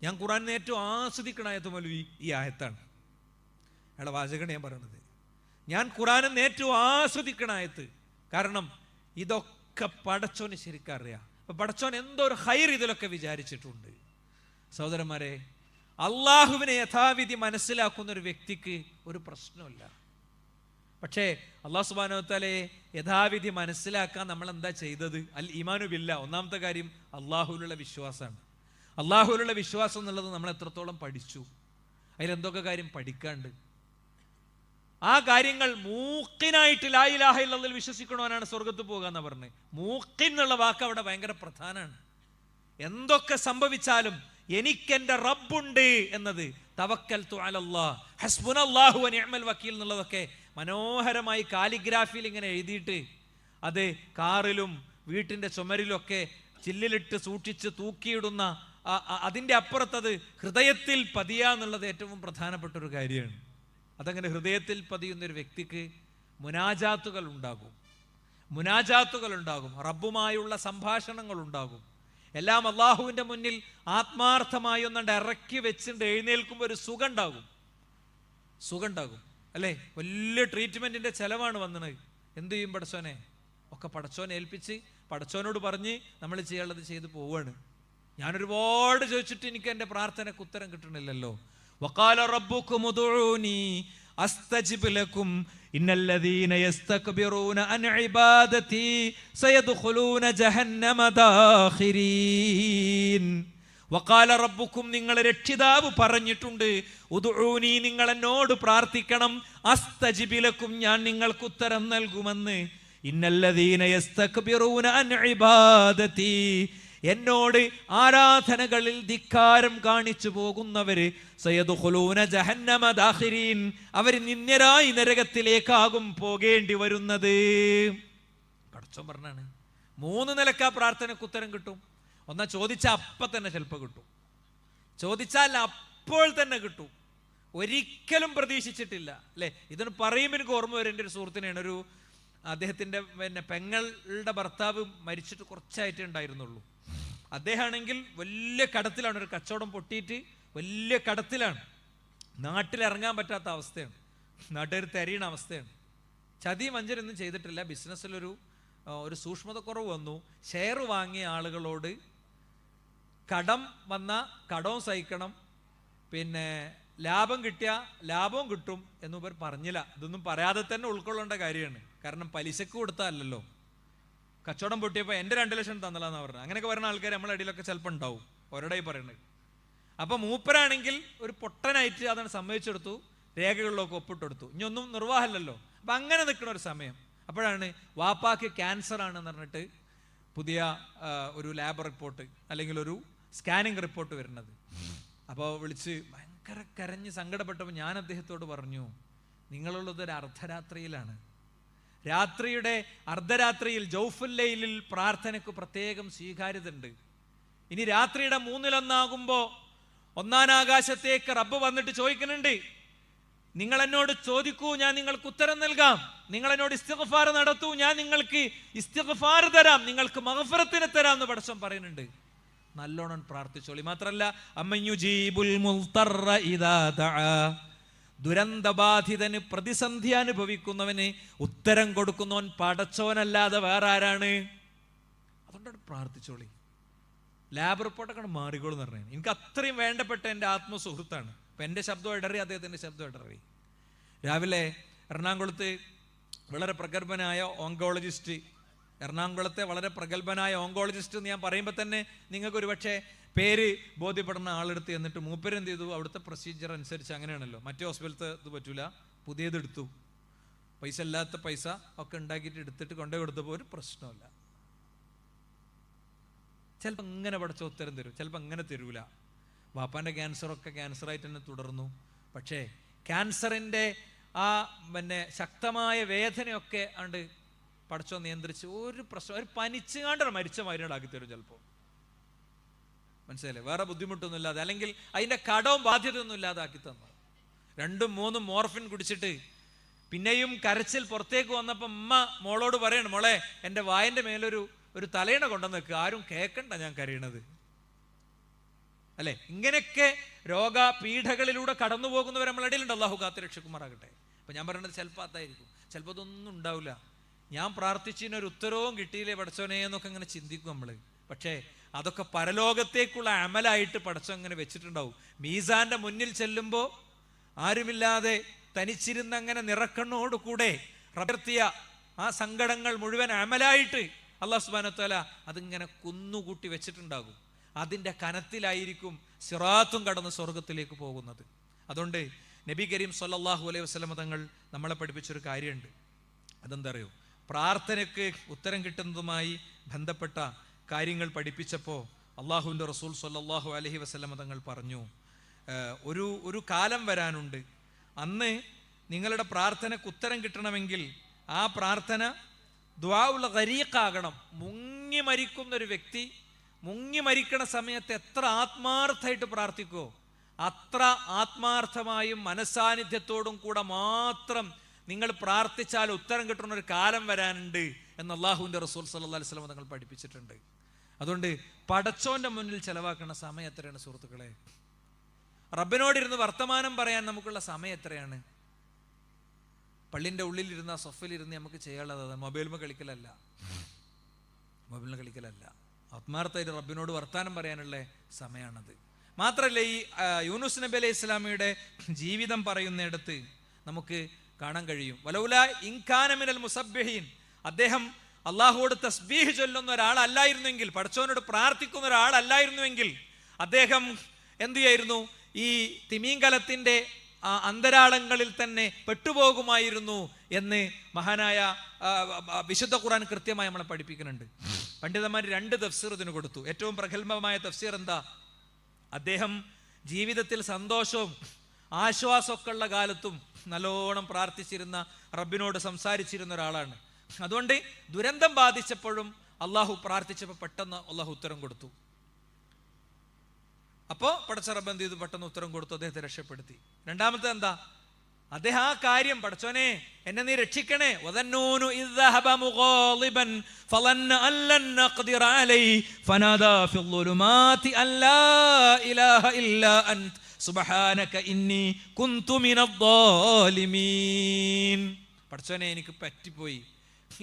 ഞാൻ ഖുർആനിൽ ഏറ്റവും ആസ്വദിക്കണ ആയത്ത് മൗലവി ഈ ആയത്താണ്. അയാളുടെ വാചകമാണ് ഞാൻ പറയണത്. ഞാൻ ഖുർആനിൽ ഏറ്റവും ആസ്വദിക്കണ ആയത്ത്, കാരണം ഇതൊക്കെ പടച്ചോന് ശരിക്കും അറിയാം. അപ്പൊ പടച്ചോൻ എന്തോ ഒരു ഹൈർ ഇതിലൊക്കെ വിചാരിച്ചിട്ടുണ്ട്. സഹോദരന്മാരെ, അള്ളാഹുവിനെ യഥാവിധി മനസ്സിലാക്കുന്ന ഒരു വ്യക്തിക്ക് ഒരു പ്രശ്നമില്ല. പക്ഷേ അള്ളാഹു സുബ്ഹാനഹു വ തആലയെ യഥാവിധി മനസ്സിലാക്കാൻ നമ്മൾ എന്താ ചെയ്തത്? അൽ ഈമാനു ബില്ലാ, ഒന്നാമത്തെ കാര്യം അള്ളാഹുവിലുള്ള വിശ്വാസമാണ്. അള്ളാഹുവിലുള്ള വിശ്വാസം എന്നുള്ളത് നമ്മൾ എത്രത്തോളം പഠിച്ചു, അതിലെന്തൊക്കെ കാര്യം പഠിക്കാണ്ട്. ആ കാര്യങ്ങൾ മൂക്കിനായിട്ട് ലാ ഇലാഹ ഇല്ലല്ലാഹ് വിശ്വസിക്കണവനാണ് സ്വർഗത്ത് പോകുക എന്ന് പറഞ്ഞത്. മൂക്കിൻ എന്നുള്ള വാക്ക് അവിടെ ഭയങ്കര പ്രധാനമാണ്. എന്തൊക്കെ സംഭവിച്ചാലും എനിക്കെന്റെ റബ്ബുണ്ട് എന്നത്, തവക്കൽതു അലല്ലാഹ് ഹസ്ബുനല്ലാഹു വ നിഅമൽ വക്കീൽ എന്നുള്ളതൊക്കെ മനോഹരമായി കാലിഗ്രാഫിയിൽ ഇങ്ങനെ എഴുതിയിട്ട് അത് കാറിലും വീട്ടിന്റെ ചുമരിലൊക്കെ ചില്ലിലിട്ട് സൂക്ഷിച്ച് തൂക്കിയിടുന്ന അതിൻ്റെ അപ്പുറത്തത് ഹൃദയത്തിൽ പതിയാന്നുള്ളത് ഏറ്റവും പ്രധാനപ്പെട്ട ഒരു കാര്യമാണ്. അതങ്ങനെ ഹൃദയത്തിൽ പതിയുന്ന ഒരു വ്യക്തിക്ക് മുനാജാത്തുകൾ ഉണ്ടാകും, റബ്ബുമായുള്ള സംഭാഷണങ്ങൾ ഉണ്ടാകും. എല്ലാം അള്ളാഹുവിന്റെ മുന്നിൽ ആത്മാർത്ഥമായി ഒന്നുണ്ട് ഇറക്കി വെച്ചിട്ട് എഴുന്നേൽക്കുമ്പോൾ ഒരു സുഖം ഉണ്ടാകും അല്ലേ? വലിയ ട്രീറ്റ്മെന്റിന്റെ ചെലവാണ് വന്നത്. എന്ത് ചെയ്യും പടച്ചോനെ? ഒക്കെ പടച്ചോനെ ഏൽപ്പിച്ച് പടച്ചോനോട് പറഞ്ഞ് നമ്മൾ ചെയ്യാനുള്ളത് ചെയ്ത് പോവാണ്. ഞാനൊരുപാട് ചോദിച്ചിട്ട് എനിക്ക് എൻ്റെ പ്രാർത്ഥനയ്ക്ക് ഉത്തരം കിട്ടണില്ലല്ലോ. വഖാല റബ്ബുക്കും ഉദ്ഉനി അസ്തജിബ് ലക്കും ഇന്നല്ലദീന യസ്തക്ബിറൂന അൻ ഇബാദതി സയദ്ഖുലൂന ജഹന്നമ ദാഖിരീൻ. വഖാല റബ്ബുക്കും, നിങ്ങളെ രക്ഷിതാവ് പറഞ്ഞിട്ടുണ്ട്, ഉദ്ഊനി, നിങ്ങൾ എന്നോട് പ്രാർത്ഥിക്കണം, അസ്തജിബ് ലക്കും, ഞാൻ നിങ്ങൾക്ക് ഉത്തരം നൽകുമെന്ന്. ഇന്നല്ലദീന യസ്തക്ബിറൂന അൻ ഇബാദതി, എന്നോട് ആരാധനകളിൽ ധിക്കാരം കാണിച്ചു പോകുന്നവര് സയദ്ഖുലൂന ജഹന്നമ ദാഖിരീൻ, അവർ നിന്ദ്യരായി നരകത്തിലേക്കാകും പോകേണ്ടി വരുന്നത്. പടച്ചോൻ പറഞ്ഞാണ് 3 നിലക്കാ പ്രാർത്ഥനയ്ക്ക് ഉത്തരം കിട്ടും. ഒന്നാ ചോദിച്ചാൽ അപ്പം തന്നെ ചിലപ്പോൾ കിട്ടും, ചോദിച്ചാൽ അപ്പോൾ തന്നെ കിട്ടും, ഒരിക്കലും പ്രതീക്ഷിച്ചിട്ടില്ല അല്ലേ. ഇതിന് പറയുമ്പോൾ എനിക്ക് ഓർമ്മ വരും, എൻ്റെ ഒരു സുഹൃത്തിനെയാണ്, അദ്ദേഹത്തിൻ്റെ പെങ്ങളുടെ ഭർത്താവ് മരിച്ചിട്ട് കുറച്ചായിട്ടേ ഉണ്ടായിരുന്നുള്ളൂ. അദ്ദേഹമാണെങ്കിൽ വലിയ കടത്തിലാണ്, ഒരു കച്ചവടം പൊട്ടിയിട്ട് വലിയ കടത്തിലാണ്, നാട്ടിലിറങ്ങാൻ പറ്റാത്ത അവസ്ഥയാണ്, നാട്ടുകാർ തെരയണ അവസ്ഥയാണ്. ചതിയും വഞ്ചനയൊന്നും ചെയ്തിട്ടില്ല, ബിസിനസ്സിലൊരു സൂക്ഷ്മതക്കുറവ് വന്നു. ഷെയർ വാങ്ങിയ ആളുകളോട് കടം വന്ന കടവും സഹിക്കണം, പിന്നെ ലാഭം കിട്ടിയ ലാഭവും കിട്ടും എന്ന് ഇവർ പറഞ്ഞില്ല. ഇതൊന്നും പറയാതെ തന്നെ ഉൾക്കൊള്ളേണ്ട കാര്യമാണ്, കാരണം പലിശക്ക് കൊടുത്താലല്ലോ. കച്ചവടം പൊട്ടിയപ്പോൾ എൻ്റെ 2 ലക്ഷം തന്നലാന്ന് പറഞ്ഞത്. അങ്ങനെയൊക്കെ പറയുന്ന ആൾക്കാർ നമ്മളെ അടിയിലൊക്കെ ചിലപ്പോൾ ഉണ്ടാവും, ഒരടായി പറയുന്നത്. അപ്പം മൂപ്പരാണെങ്കിൽ ഒരു പൊട്ടനായിട്ട് അതാണ് സമ്മതിച്ചെടുത്തു, രേഖകളിലൊക്കെ ഒപ്പിട്ടെടുത്തു. ഇനി ഒന്നും നിർവാഹമല്ലല്ലോ. അപ്പം അങ്ങനെ നിൽക്കുന്ന ഒരു സമയം, അപ്പോഴാണ് വാപ്പാക്ക് ക്യാൻസർ ആണെന്ന് പറഞ്ഞിട്ട് പുതിയ ഒരു ലാബ് റിപ്പോർട്ട് അല്ലെങ്കിൽ ഒരു സ്കാനിങ് റിപ്പോർട്ട് വരുന്നത്. അപ്പോൾ വിളിച്ച് ഭയങ്കര കരഞ്ഞ് സങ്കടപ്പെട്ടപ്പോൾ ഞാൻ അദ്ദേഹത്തോട് പറഞ്ഞു, നിങ്ങളുള്ളത് ഒരു അർദ്ധരാത്രിയിലാണ്, രാത്രിയുടെ അർദ്ധരാത്രിയിൽ ജൗഫുല്ലൈലിൽ പ്രാർത്ഥനയ്ക്ക് പ്രത്യേകം സ്വീകാര്യത ഉണ്ട്. ഇനി രാത്രിയുടെ 1/3 ഒന്നാം ആകാശത്തേക്ക് റബ്ബ് വന്നിട്ട് ചോദിക്കുന്നുണ്ട്, നിങ്ങൾ എന്നോട് ചോദിക്കൂ, ഞാൻ നിങ്ങൾക്ക് ഉത്തരം നൽകാം. നിങ്ങൾ എന്നോട് ഇസ്തിഗ്ഫാർ നടത്തൂ, ഞാൻ നിങ്ങൾക്ക് ഇസ്തിഗ്ഫാർ തരാം, നിങ്ങൾക്ക് മഗ്ഫിറത്തിനെ തരാം എന്ന് പടച്ചോൻ പറയുന്നുണ്ട്. നല്ലോണം പ്രാർത്ഥിച്ചോളി. മാത്രല്ല, അമ്മയുജീബുൽ മുൽത്തറ ഇദാ ദഅ, ദുരന്തബാധിതന്, പ്രതിസന്ധി അനുഭവിക്കുന്നവന് ഉത്തരം കൊടുക്കുന്നവൻ പടച്ചോനല്ലാതെ വേറെ ആരാണ്? അതുകൊണ്ടാണ് പ്രാർത്ഥിച്ചോളി. ലാബ് റിപ്പോർട്ടൊക്കെ മാറിക്കോളൂ എന്ന് പറഞ്ഞു. എനിക്ക് അത്രയും വേണ്ടപ്പെട്ട എൻ്റെ ആത്മസുഹൃത്താണ്. അപ്പം എൻ്റെ ശബ്ദം ഇടറി, അദ്ദേഹത്തിൻ്റെ ശബ്ദം ഇടറി. രാവിലെ എറണാകുളത്ത് വളരെ പ്രഗത്ഭനായ ഓങ്കോളജിസ്റ്റ്, എറണാകുളത്തെ വളരെ പ്രഗത്ഭനായ ഓങ്കോളജിസ്റ്റ് എന്ന് ഞാൻ പറയുമ്പോൾ തന്നെ നിങ്ങൾക്ക് ഒരു പക്ഷേ പേര് ബോധ്യപ്പെടുന്ന ആളെടുത്ത് എന്നിട്ട് മൂപ്പരെന്ത് ചെയ്തു, അവിടുത്തെ പ്രൊസീജിയർ അനുസരിച്ച്, അങ്ങനെയാണല്ലോ, മറ്റേ ഹോസ്പിറ്റലത്തെ ഇത് പറ്റൂല, പുതിയതെടുത്തു. പൈസ ഇല്ലാത്ത പൈസ ഒക്കെ ഉണ്ടാക്കിയിട്ട് എടുത്തിട്ട് കൊണ്ടുപോയി കൊടുത്തപ്പോൾ ഒരു പ്രശ്നമില്ല. ചിലപ്പോൾ ഇങ്ങനെ പഠിച്ച ഉത്തരം തരും, ചിലപ്പോൾ അങ്ങനെ തരൂല. വാപ്പാൻ്റെ ക്യാൻസറൊക്കെ ക്യാൻസറായിട്ട് തന്നെ തുടർന്നു. പക്ഷേ ക്യാൻസറിൻ്റെ ആ ശക്തമായ വേദനയൊക്കെ ആണ്ട് പഠിച്ചോ നിയന്ത്രിച്ച് ഒരു പ്രശ്നം, ഒരു പനിച്ചുകാണ്ട് മരിച്ച മരുന്നാക്കി തരും ചിലപ്പോൾ. മനസ്സിലായില്ലേ? വേറെ ബുദ്ധിമുട്ടൊന്നും ഇല്ലാതെ, അല്ലെങ്കിൽ അതിൻ്റെ കടവും ബാധ്യതയൊന്നും ഇല്ലാതാക്കി തന്നു. 2-3 മോർഫിൻ കുടിച്ചിട്ട് പിന്നെയും കരച്ചിൽ പുറത്തേക്ക് വന്നപ്പോൾ അമ്മ മോളോട് പറയണം, മോളെ എൻ്റെ വായൻ്റെ മേലൊരു തലയിണ കൊണ്ടുവന്ന് വെക്കുക, ആരും കേൾക്കണ്ട ഞാൻ കരയണത് അല്ലേ. ഇങ്ങനെയൊക്കെ രോഗപീഠകളിലൂടെ കടന്നു പോകുന്നവർ നമ്മളിടയിലുണ്ട്. അള്ളാഹു കാത്ത് രക്ഷകുമാറാകട്ടെ. അപ്പം ഞാൻ പറയുന്നത് ചിലപ്പോൾ അതായിരിക്കും, ചിലപ്പോൾ അതൊന്നും ഉണ്ടാവില്ല. ഞാൻ പ്രാർത്ഥിച്ചതിനൊരു ഉത്തരവും കിട്ടിയില്ലേ പടച്ചോനെ എന്നൊക്കെ ഇങ്ങനെ ചിന്തിക്കും നമ്മൾ. പക്ഷേ അതൊക്കെ പരലോകത്തേക്കുള്ള അമലായിട്ട് പടച്ചോൻ അങ്ങനെ വെച്ചിട്ടുണ്ടാവും. മീസാന്റെ മുന്നിൽ ചെല്ലുമ്പോൾ ആരുമില്ലാതെ തനിച്ചിരുന്ന് അങ്ങനെ നിറക്കണ്ണോട് കൂടെ പ്രവർത്തിയ ആ സങ്കടങ്ങൾ മുഴുവൻ അമലായിട്ട് അല്ലാഹു സുബ്ഹാനഹു വ തആല അതിങ്ങനെ കുന്നുകൂട്ടി വെച്ചിട്ടുണ്ടാകും. അതിൻ്റെ കനത്തിലായിരിക്കും സിറാത്തും കടന്ന് സ്വർഗത്തിലേക്ക് പോകുന്നത്. അതുകൊണ്ട് നബി കരീം സ്വല്ലല്ലാഹു അലൈഹി വസല്ലം തങ്ങൾ നമ്മളെ പഠിപ്പിച്ചൊരു കാര്യമുണ്ട്. അതെന്താ അറിയോ? പ്രാർത്ഥനയ്ക്ക് ഉത്തരം കിട്ടുന്നതുമായി ബന്ധപ്പെട്ട കാര്യങ്ങൾ പഠിപ്പിച്ചപ്പോൾ അള്ളാഹുവിൻ്റെ റസൂൽ സ്വല്ലല്ലാഹു അലൈഹി വസല്ലം തങ്ങൾ പറഞ്ഞു, ഒരു കാലം വരാനുണ്ട്, അന്ന് നിങ്ങളുടെ പ്രാർത്ഥനയ്ക്ക് ഉത്തരം കിട്ടണമെങ്കിൽ ആ പ്രാർത്ഥന ദുആഉൽ ഗരീഖാകണം. മുങ്ങി മരിക്കുന്നൊരു വ്യക്തി മുങ്ങി മരിക്കണ സമയത്ത് എത്ര ആത്മാർത്ഥമായിട്ട് പ്രാർത്ഥിക്കുമോ അത്ര ആത്മാർത്ഥമായും മനസാന്നിധ്യത്തോടും കൂടെ മാത്രം നിങ്ങൾ പ്രാർത്ഥിച്ചാൽ ഉത്തരം കിട്ടുന്ന ഒരു കാലം വരാനുണ്ട് എന്ന് അള്ളാഹുവിൻ്റെ റസൂൽ സല്ലല്ലാഹു അലൈഹി വസല്ലം തങ്ങൾ പഠിപ്പിച്ചിട്ടുണ്ട്. അതുകൊണ്ട് പടച്ചോന്റെ മുന്നിൽ ചെലവാക്കുന്ന സമയം എത്രയാണ് സുഹൃത്തുക്കളെ? റബ്ബിനോടിരുന്ന് വർത്തമാനം പറയാൻ നമുക്കുള്ള സമയം എത്രയാണ്? പള്ളിൻ്റെ ഉള്ളിലിരുന്ന സൊഫയിലിരുന്ന് നമുക്ക് ചെയ്യാനുള്ളത് മൊബൈലിൽ കളിക്കലല്ല, ആത്മാർത്ഥമായിട്ട് റബ്ബിനോട് വർത്താനം പറയാനുള്ള സമയമാണത്. മാത്രമല്ല, ഈ യൂനുസ് നബി അലൈഹി ഇസ്ലാമിയുടെ ജീവിതം പറയുന്നിടത്ത് നമുക്ക് കാണാൻ കഴിയും. വലൗലാ ഇൻകാന മിനൽ മുസബ്ബിഹീൻ, അദ്ദേഹം അള്ളാഹുവോട് തസ്ബീഹ് ചൊല്ലുന്ന ഒരാളല്ലായിരുന്നെങ്കിൽ, പടച്ചവനോട് പ്രാർത്ഥിക്കുന്ന ഒരാളല്ലായിരുന്നുവെങ്കിൽ അദ്ദേഹം എന്ത് ചെയ്യായിരുന്നു? ഈ തിമീങ്കലത്തിന്റെ അന്തരാളങ്ങളിൽ തന്നെ പെട്ടുപോകുമായിരുന്നു എന്ന് മഹാനായ വിശുദ്ധ ഖുർആൻ കൃത്യമായി നമ്മളെ പഠിപ്പിക്കുന്നുണ്ട്. പണ്ഡിതന്മാർ 2 തഫ്സീർ ഇതിന് കൊടുത്തു. ഏറ്റവും പ്രഗത്ഭമായ തഫ്സീർ എന്താ? അദ്ദേഹം ജീവിതത്തിൽ സന്തോഷവും ആശ്വാസമൊക്കെ ഉള്ള കാലത്തും നല്ലോണം പ്രാർത്ഥിച്ചിരുന്ന, റബ്ബിനോട് സംസാരിച്ചിരുന്ന ഒരാളാണ്. അതുകൊണ്ട് ദുരന്തം ബാധിച്ചപ്പോഴും അള്ളാഹു പ്രാർത്ഥിച്ചപ്പോൾ പെട്ടെന്ന് അള്ളാഹു ഉത്തരം കൊടുത്തു. അപ്പോൾ പടച്ച റബ്ബ് എന്ത് ചെയ്തു? പെട്ടെന്ന് ഉത്തരം കൊടുത്തു, അദ്ദേഹത്തെ രക്ഷപ്പെടുത്തി. രണ്ടാമത്തെ എന്താ? അദ്ദേഹം ആ കാര്യം, പടച്ചോനെ എന്നെ നീ രക്ഷിക്കണേ, വദന്നൂനു ഇദ്ദഹബ മുഗാളിബൻ ഫളന്ന അല്ലൻ നഖ്ദിറ അലൈഹി ഫനാദാ ഫിൽ ളുലുമാതി അല്ലാ ഇലാഹ ഇല്ലാ അൻത സുബ്ഹാനക ഇന്നി കുന്തു മിനദ് ളാലിമീൻ. പടച്ചോനെ എനിക്ക് പറ്റിപ്പോയി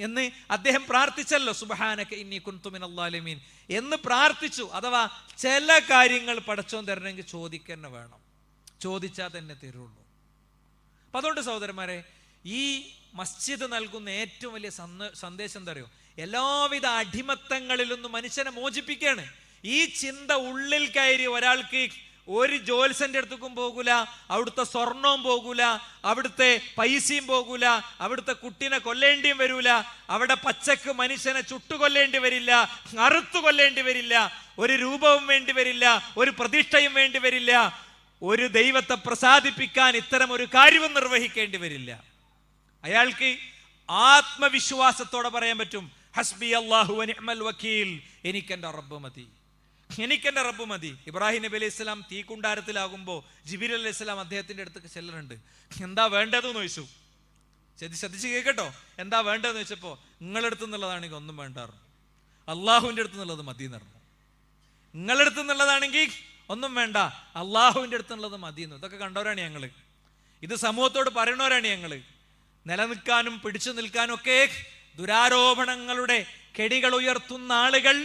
എന്ന് അദ്ദേഹം പ്രാർത്ഥിച്ചല്ലോ. സുബ്ഹാനക ഇന്നി കുന്തു മിനൽ ളാലിമീൻ എന്ന് പ്രാർത്ഥിച്ചു. അഥവാ ചില കാര്യങ്ങൾ പടച്ചോൻ തരണമെങ്കിൽ ചോദിക്കന്നെ വേണം, ചോദിച്ചാൽ തന്നെ തരുള്ളൂ. അപ്പൊ അതുകൊണ്ട് സഹോദരന്മാരെ, ഈ മസ്ജിദ് നൽകുന്ന ഏറ്റവും വലിയ സന്ദേശം എന്താ അറിയോ? എല്ലാവിധ അടിമത്തങ്ങളിൽ നിന്നും മനുഷ്യനെ മോചിപ്പിക്കുകയാണ്. ഈ ചിന്ത ഉള്ളിൽ കയറി ഒരാൾക്ക് ഒരു ജോത്സ്യന്റെ അടുത്തേക്കും പോകൂല, അവിടുത്തെ സ്വർണവും പോകൂല, അവിടുത്തെ പൈസയും പോകൂല, അവിടുത്തെ കുട്ടീനെ കൊല്ലേണ്ടിയും വരൂല, അവിടെ പച്ചക്ക് മനുഷ്യനെ ചുട്ടുകൊല്ലേണ്ടി വരില്ല, അറുത്തു കൊല്ലേണ്ടി വരില്ല, ഒരു രൂപവും വേണ്ടി വരില്ല, ഒരു പ്രതിഷ്ഠയും വേണ്ടി വരില്ല, ഒരു ദൈവത്തെ പ്രസാദിപ്പിക്കാൻ ഇത്തരം ഒരു കാര്യവും നിർവഹിക്കേണ്ടി വരില്ല. അയാൾക്ക് ആത്മവിശ്വാസത്തോടെ പറയാൻ പറ്റും, ഹസ്ബി അല്ലാഹു വനിഅ്മൽ വക്കീൽ, എനിക്കെന്റെ റബ്ബ് മതി, എനിക്കെന്റെ റബ്ബ് മതി. ഇബ്രാഹിം നബി അലൈഹി സ്വലാം തീക്കുണ്ടാരത്തിലാകുമ്പോൾ ജിബ്രീൽ അലൈഹി സ്വലാം അദ്ദേഹത്തിന്റെ അടുത്തേക്ക് ചെല്ലുന്നുണ്ട്. എന്താ വേണ്ടതെന്ന് ചോദിച്ചു. ശ്രദ്ധിച്ച് കേൾക്കട്ടോ, എന്താ വേണ്ടതെന്ന് ചോദിച്ചപ്പോ, നിങ്ങളുടെ അടുത്ത് നിന്നുള്ളതാണെങ്കിൽ ഒന്നും വേണ്ടായിരുന്നു, അള്ളാഹുവിന്റെ അടുത്ത് നിന്നുള്ളത് മതി എന്ന് പറഞ്ഞു. നിങ്ങളുടെ അടുത്ത് നിന്നുള്ളതാണെങ്കിൽ ഒന്നും വേണ്ട, അള്ളാഹുവിന്റെ അടുത്തുള്ളത് മതി എന്ന്. ഇതൊക്കെ കണ്ടവരാണ് ഞങ്ങള്, ഇത് സമൂഹത്തോട് പറയുന്നവരാണ് ഞങ്ങള്. നിലനിൽക്കാനും പിടിച്ചു നിൽക്കാനും ഒക്കെ ദുരാരോപണങ്ങളുടെ കെടികൾ ഉയർത്തുന്ന ആളുകൾ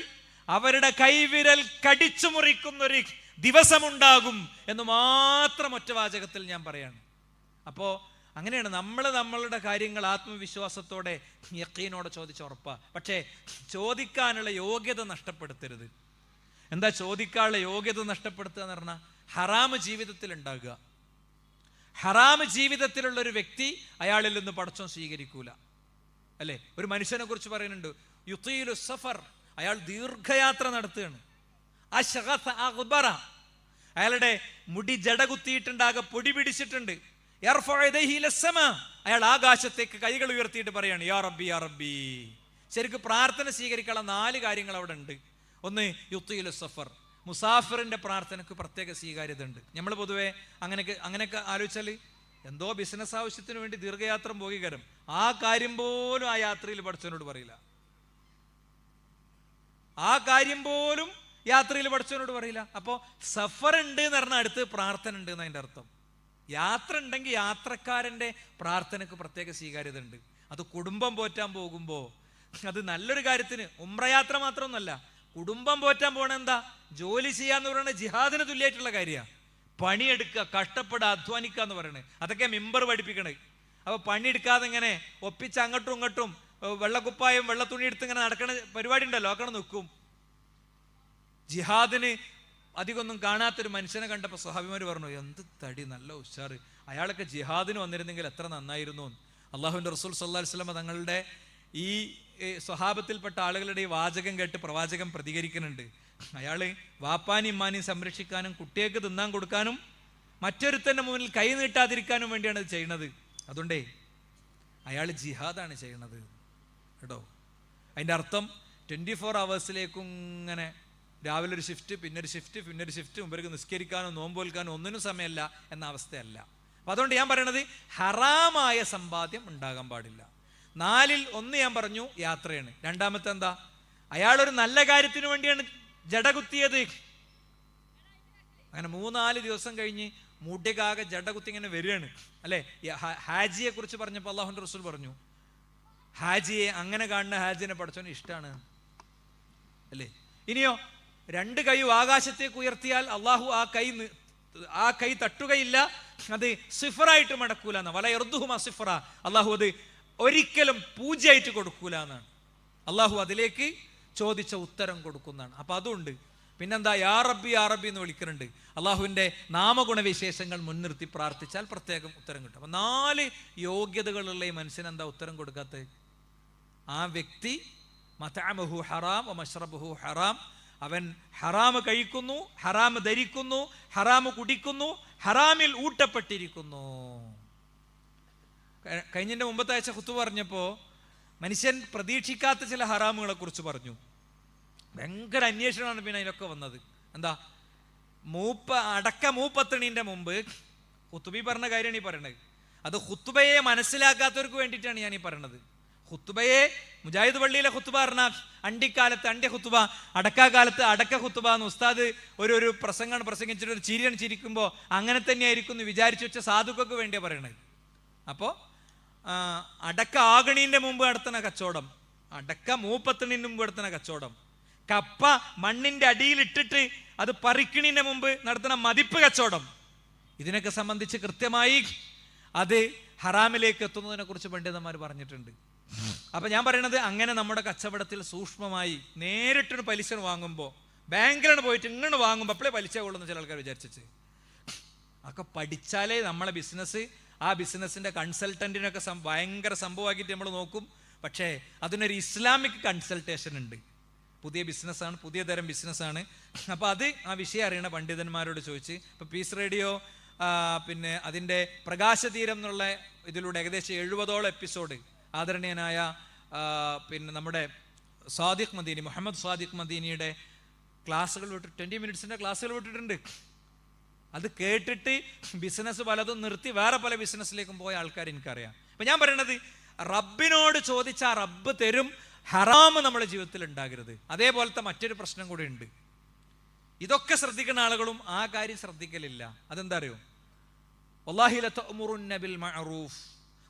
അവരുടെ കൈവിരൽ കടിച്ചു മുറിക്കുന്നൊരു ദിവസമുണ്ടാകും എന്ന് മാത്രം ഒറ്റവാചകത്തിൽ ഞാൻ പറയാണ്. അപ്പോ അങ്ങനെയാണ് നമ്മളുടെ കാര്യങ്ങൾ ആത്മവിശ്വാസത്തോടെ യഖീനോടെ ചോദിച്ചുറപ്പാ. പക്ഷേ ചോദിക്കാനുള്ള യോഗ്യത നഷ്ടപ്പെടുത്തരുത്. എന്താ ചോദിക്കാനുള്ള യോഗ്യത നഷ്ടപ്പെടുത്തുക എന്ന് പറഞ്ഞാൽ, ഹറാമ് ജീവിതത്തിൽ ഉണ്ടാകുക. ഹറാമ് ജീവിതത്തിലുള്ള ഒരു വ്യക്തി അയാളിൽ നിന്ന് പടച്ചോൻ സ്വീകരിക്കൂല, അല്ലെ? ഒരു മനുഷ്യനെ കുറിച്ച് പറയുന്നുണ്ട്, യുതീലു സഫർ, അയാൾ ദീർഘയാത്ര നടത്തുകയാണ്. അശ്ഗസ അഗ്ബറ, അയാളുടെ മുടി ജട കുത്തിയിട്ടുണ്ടാകെ പൊടി പിടിച്ചിട്ടുണ്ട്. യർഫഉ യദൈഹി ഇലസ്സമാ, അയാൾ ആകാശത്തേക്ക് കൈകൾ ഉയർത്തിയിട്ട് പറയാണ് യാ റബ്ബി യാ റബ്ബി. ശരിക്കും പ്രാർത്ഥന സ്വീകരിക്കാനുള്ള 4 കാര്യങ്ങൾ അവിടെ ഉണ്ട്. ഒന്ന്, യുതീലു സഫർ, മുസാഫിറിന്റെ പ്രാർത്ഥനക്ക് പ്രത്യേക സ്വീകാര്യത ഉണ്ട്. നമ്മൾ പൊതുവെ അങ്ങനെയൊക്കെ ആലോചിച്ചാൽ എന്തോ ബിസിനസ് ആവശ്യത്തിന് വേണ്ടി ദീർഘയാത്ര പോയി കയറും, ആ കാര്യം പോലും ആ യാത്രയിൽ പഠിച്ചവനോട് പറയില്ല, ആ കാര്യം പോലും യാത്രയിൽ പഠിച്ചവനോട് പറയില്ല. അപ്പോൾ സഫർ ഉണ്ട് എന്ന് പറഞ്ഞാൽ അടുത്ത് പ്രാർത്ഥന ഉണ്ട് എന്നതിൻ്റെ അർത്ഥം. യാത്ര ഉണ്ടെങ്കിൽ യാത്രക്കാരൻ്റെ പ്രാർത്ഥനക്ക് പ്രത്യേക സ്വീകാര്യത ഉണ്ട്. അത് കുടുംബം പോറ്റാൻ പോകുമ്പോൾ, അത് നല്ലൊരു കാര്യത്തിന്, ഉംറയാത്ര മാത്രമൊന്നുമല്ല, കുടുംബം പോറ്റാൻ പോകണ എന്താ, ജോലി ചെയ്യാന്ന് പറയുന്നത് ജിഹാദിന് തുല്യമായിട്ടുള്ള കാര്യമാണ്. പണിയെടുക്കുക, കഷ്ടപ്പെടുക, അധ്വാനിക്കുക എന്ന് പറയുന്നത്, അതൊക്കെ മിമ്പർ പഠിപ്പിക്കണേ. അപ്പൊ പണിയെടുക്കാതെ ഇങ്ങനെ ഒപ്പിച്ച് അങ്ങോട്ടും ഇങ്ങോട്ടും വെള്ളക്കുപ്പായും വെള്ള തുണി എടുത്ത് ഇങ്ങനെ നടക്കണ പരിപാടി ഉണ്ടല്ലോ, അക്കണ നിൽക്കും. ജിഹാദിന് അധികമൊന്നും കാണാത്തൊരു മനുഷ്യനെ കണ്ടപ്പോൾ സ്വഹാബിമാര് പറഞ്ഞു, എന്ത് തടി, നല്ല ഉഷാറ്, അയാളൊക്കെ ജിഹാദിന് വന്നിരുന്നെങ്കിൽ എത്ര നന്നായിരുന്നു. അള്ളാഹുവിന്റെ റസൂൽ സല്ലല്ലാഹു അലൈഹി വസല്ലം തങ്ങളുടെ ഈ സ്വഹാബത്തിൽപ്പെട്ട ആളുകളുടെ ഈ വാചകം കേട്ട് പ്രവാചകൻ പ്രതികരിക്കുന്നുണ്ട്. അയാള് വാപ്പാനും ഇമ്മാനെയും സംരക്ഷിക്കാനും കുട്ടികൾക്ക് തിന്നാൻ കൊടുക്കാനും മറ്റൊരുത്തന്റെ മുന്നിൽ കൈ നീട്ടാതിരിക്കാനും വേണ്ടിയാണ് ഇത് ചെയ്യുന്നത്. അതുകൊണ്ടേ അയാൾ ജിഹാദാണ് ചെയ്യണത് കേട്ടോ. അതിൻ്റെ അർത്ഥം 24 hours ഇങ്ങനെ രാവിലെ ഒരു ഷിഫ്റ്റ്, പിന്നൊരു ഷിഫ്റ്റ്, പിന്നൊരു ഷിഫ്റ്റ്, മുമ്പേക്ക് നിസ്കരിക്കാനോ നോമ്പോൽക്കാനോ ഒന്നിനും സമയമല്ല എന്ന അവസ്ഥയല്ല. അപ്പം അതുകൊണ്ട് ഞാൻ പറയണത്, ഹറാമായ സമ്പാദ്യം ഉണ്ടാകാൻ പാടില്ല. 4-ൽ 1 ഞാൻ പറഞ്ഞു യാത്രയാണ്. രണ്ടാമത്തെ എന്താ, അയാളൊരു നല്ല കാര്യത്തിന് വേണ്ടിയാണ് ജടകുത്തിയത്. അങ്ങനെ 3-4 ദിവസം കഴിഞ്ഞ് മുടികാകെ ജടകുത്തി ഇങ്ങനെ വരികയാണ്, അല്ലെ? ഹാജിയെ കുറിച്ച് പറഞ്ഞപ്പോൾ അല്ലാഹുവിന്റെ റസൂൽ പറഞ്ഞു, ഹാജിയെ, അങ്ങനെ കാണുന്ന ഹാജിനെ പഠിച്ചവന് ഇഷ്ടമാണ്, അല്ലേ? ഇനിയോ 2 കൈയും ആകാശത്തേക്ക് ഉയർത്തിയാൽ അള്ളാഹു ആ കൈ തട്ടുകയില്ല, അത് സിഫറായിട്ട് മടക്കൂല എന്നാ. വല യർദുഹുമാ സിഫറ, അള്ളാഹു അത് ഒരിക്കലും പൂജ്യമായിട്ട് കൊടുക്കൂല എന്നാണ്. അള്ളാഹു അതിലേക്ക് ചോദിച്ച ഉത്തരം കൊടുക്കുന്നതാണ്. അപ്പൊ അതുണ്ട്. പിന്നെന്താ, യാ റബ്ബി യാ റബ്ബി എന്ന് വിളിക്കുന്നുണ്ട്. അള്ളാഹുവിൻ്റെ നാമഗുണവിശേഷങ്ങൾ മുൻനിർത്തി പ്രാർത്ഥിച്ചാൽ പ്രത്യേകം ഉത്തരം കിട്ടും. അപ്പൊ 4 യോഗ്യതകളുള്ള ഈ മനുഷ്യൻ എന്താ ഉത്തരം കൊടുക്കാത്തത്? ആ വ്യക്തി മതഅമഹു ഹറാം വ മശ്റബഹു ഹറാം, അവൻ ഹറാം കഴിക്കുന്നു, ഹറാം ധരിക്കുന്നു, ഹറാം കുടിക്കുന്നു, ഹറാമിൽ ഊട്ടപ്പെട്ടിരിക്കുന്നു. കഴിഞ്ഞതിൻ്റെ മുമ്പത്തെ ആഴ്ച ഖുത്ബ പറഞ്ഞപ്പോൾ മനുഷ്യൻ പ്രതീക്ഷിക്കാത്ത ചില ഹറാമുകളെ കുറിച്ച് പറഞ്ഞു. ഭയങ്കര അന്വേഷണമാണ് പിന്നെ അതിലൊക്കെ വന്നത്. എന്താ, അടക്ക മൂപ്പത്തണീൻ്റെ മുമ്പ് ഖുത്ബി പറഞ്ഞ കാര്യമാണ് ഈ പറയണത്. അത് ഖുത്ബയെ മനസ്സിലാക്കാത്തവർക്ക് വേണ്ടിയിട്ടാണ് ഞാൻ ഈ പറയണത്. ഖുത്ബയെ മുജാഹിദ് പള്ളിയിലെ ഖുത്ബ പറഞ്ഞ അണ്ടിക്കാലത്ത് അണ്ടി ഖുത്ബ, അടക്കാലത്ത് അടക്ക ഖുത്ബ എന്ന് ഉസ്താദ് ഒരു പ്രസംഗമാണ് പ്രസംഗിച്ചിട്ട് ഒരു ചിരിയാണ് ചിരിക്കുമ്പോൾ അങ്ങനെ തന്നെയായിരിക്കും എന്ന് വിചാരിച്ചു വെച്ച സാധുക്കൾക്ക് വേണ്ടിയാണ് പറയണത്. അപ്പോൾ അടക്ക ആഗണീൻ്റെ മുമ്പ് നടത്തുന്ന കച്ചവടം, അടക്ക മൂപ്പത്തണിൻ്റെ മുമ്പ് നടത്തുന്ന കച്ചവടം, കപ്പ മണ്ണിൻ്റെ അടിയിലിട്ടിട്ട് അത് പറിക്കണിൻ്റെ മുമ്പ് നടത്തുന്ന മതിപ്പ് കച്ചവടം, ഇതിനൊക്കെ സംബന്ധിച്ച് കൃത്യമായി അത് ഹറാമിലേക്ക് എത്തുന്നതിനെ കുറിച്ച് പണ്ഡിതന്മാർ പറഞ്ഞിട്ടുണ്ട്. അപ്പൊ ഞാൻ പറയണത്, അങ്ങനെ നമ്മുടെ കച്ചവടത്തിൽ സൂക്ഷ്മമായി നേരിട്ടൊരു പലിശ വാങ്ങുമ്പോൾ, ബാങ്കിലാണ് പോയിട്ട് ഇങ്ങനെ വാങ്ങുമ്പോൾ അപ്പോഴേ പലിശ കൊള്ളുന്ന ചില ആൾക്കാർ വിചാരിച്ചു. ഒക്കെ പഠിച്ചാലേ നമ്മളെ ബിസിനസ്, ആ ബിസിനസ്സിന്റെ കൺസൾട്ടന്റിനൊക്കെ ഭയങ്കര സംഭവമാക്കിയിട്ട് നമ്മൾ നോക്കും. പക്ഷേ അതിനൊരു ഇസ്ലാമിക് കൺസൾട്ടേഷൻ ഉണ്ട്. പുതിയ ബിസിനസ്സാണ്, പുതിയ തരം ബിസിനസ്സാണ്. അപ്പോൾ അത് ആ വിഷയം അറിയണ പണ്ഡിതന്മാരോട് ചോദിച്ച്, ഇപ്പോൾ പീസ് റേഡിയോ പിന്നെ അതിൻ്റെ പ്രകാശതീരം എന്നുള്ള ഇതിലൂടെ ഏകദേശം 70ഓളം എപ്പിസോഡ് ആദരണീയനായ പിന്നെ നമ്മുടെ സാദിഖ് മദീനി, മുഹമ്മദ് സാദിഖ് മദീനിയുടെ ക്ലാസ്സുകൾ 20 മിനിറ്റ്സിൻ്റെ ക്ലാസ്സുകൾ വിട്ടിട്ടുണ്ട്. അത് കേട്ടിട്ട് ബിസിനസ് പലതും നിർത്തി വേറെ പല ബിസിനസ്സിലേക്കും പോയ ആൾക്കാർ എനിക്കറിയാം. അപ്പം ഞാൻ പറയണത്, റബ്ബിനോട് ചോദിച്ചാൽ റബ്ബ് തരും. ഹറാം നമ്മുടെ ജീവിതത്തിൽ ഉണ്ടാകരുത്. അതേപോലത്തെ മറ്റൊരു പ്രശ്നം കൂടി ഉണ്ട്. ഇതൊക്കെ ശ്രദ്ധിക്കുന്ന ആളുകളും ആ കാര്യം ശ്രദ്ധിക്കലില്ല. അതെന്താ അറിയോ? വല്ലാഹി ലതഅമുറുന്ന ബിൽ മഅറൂഫ്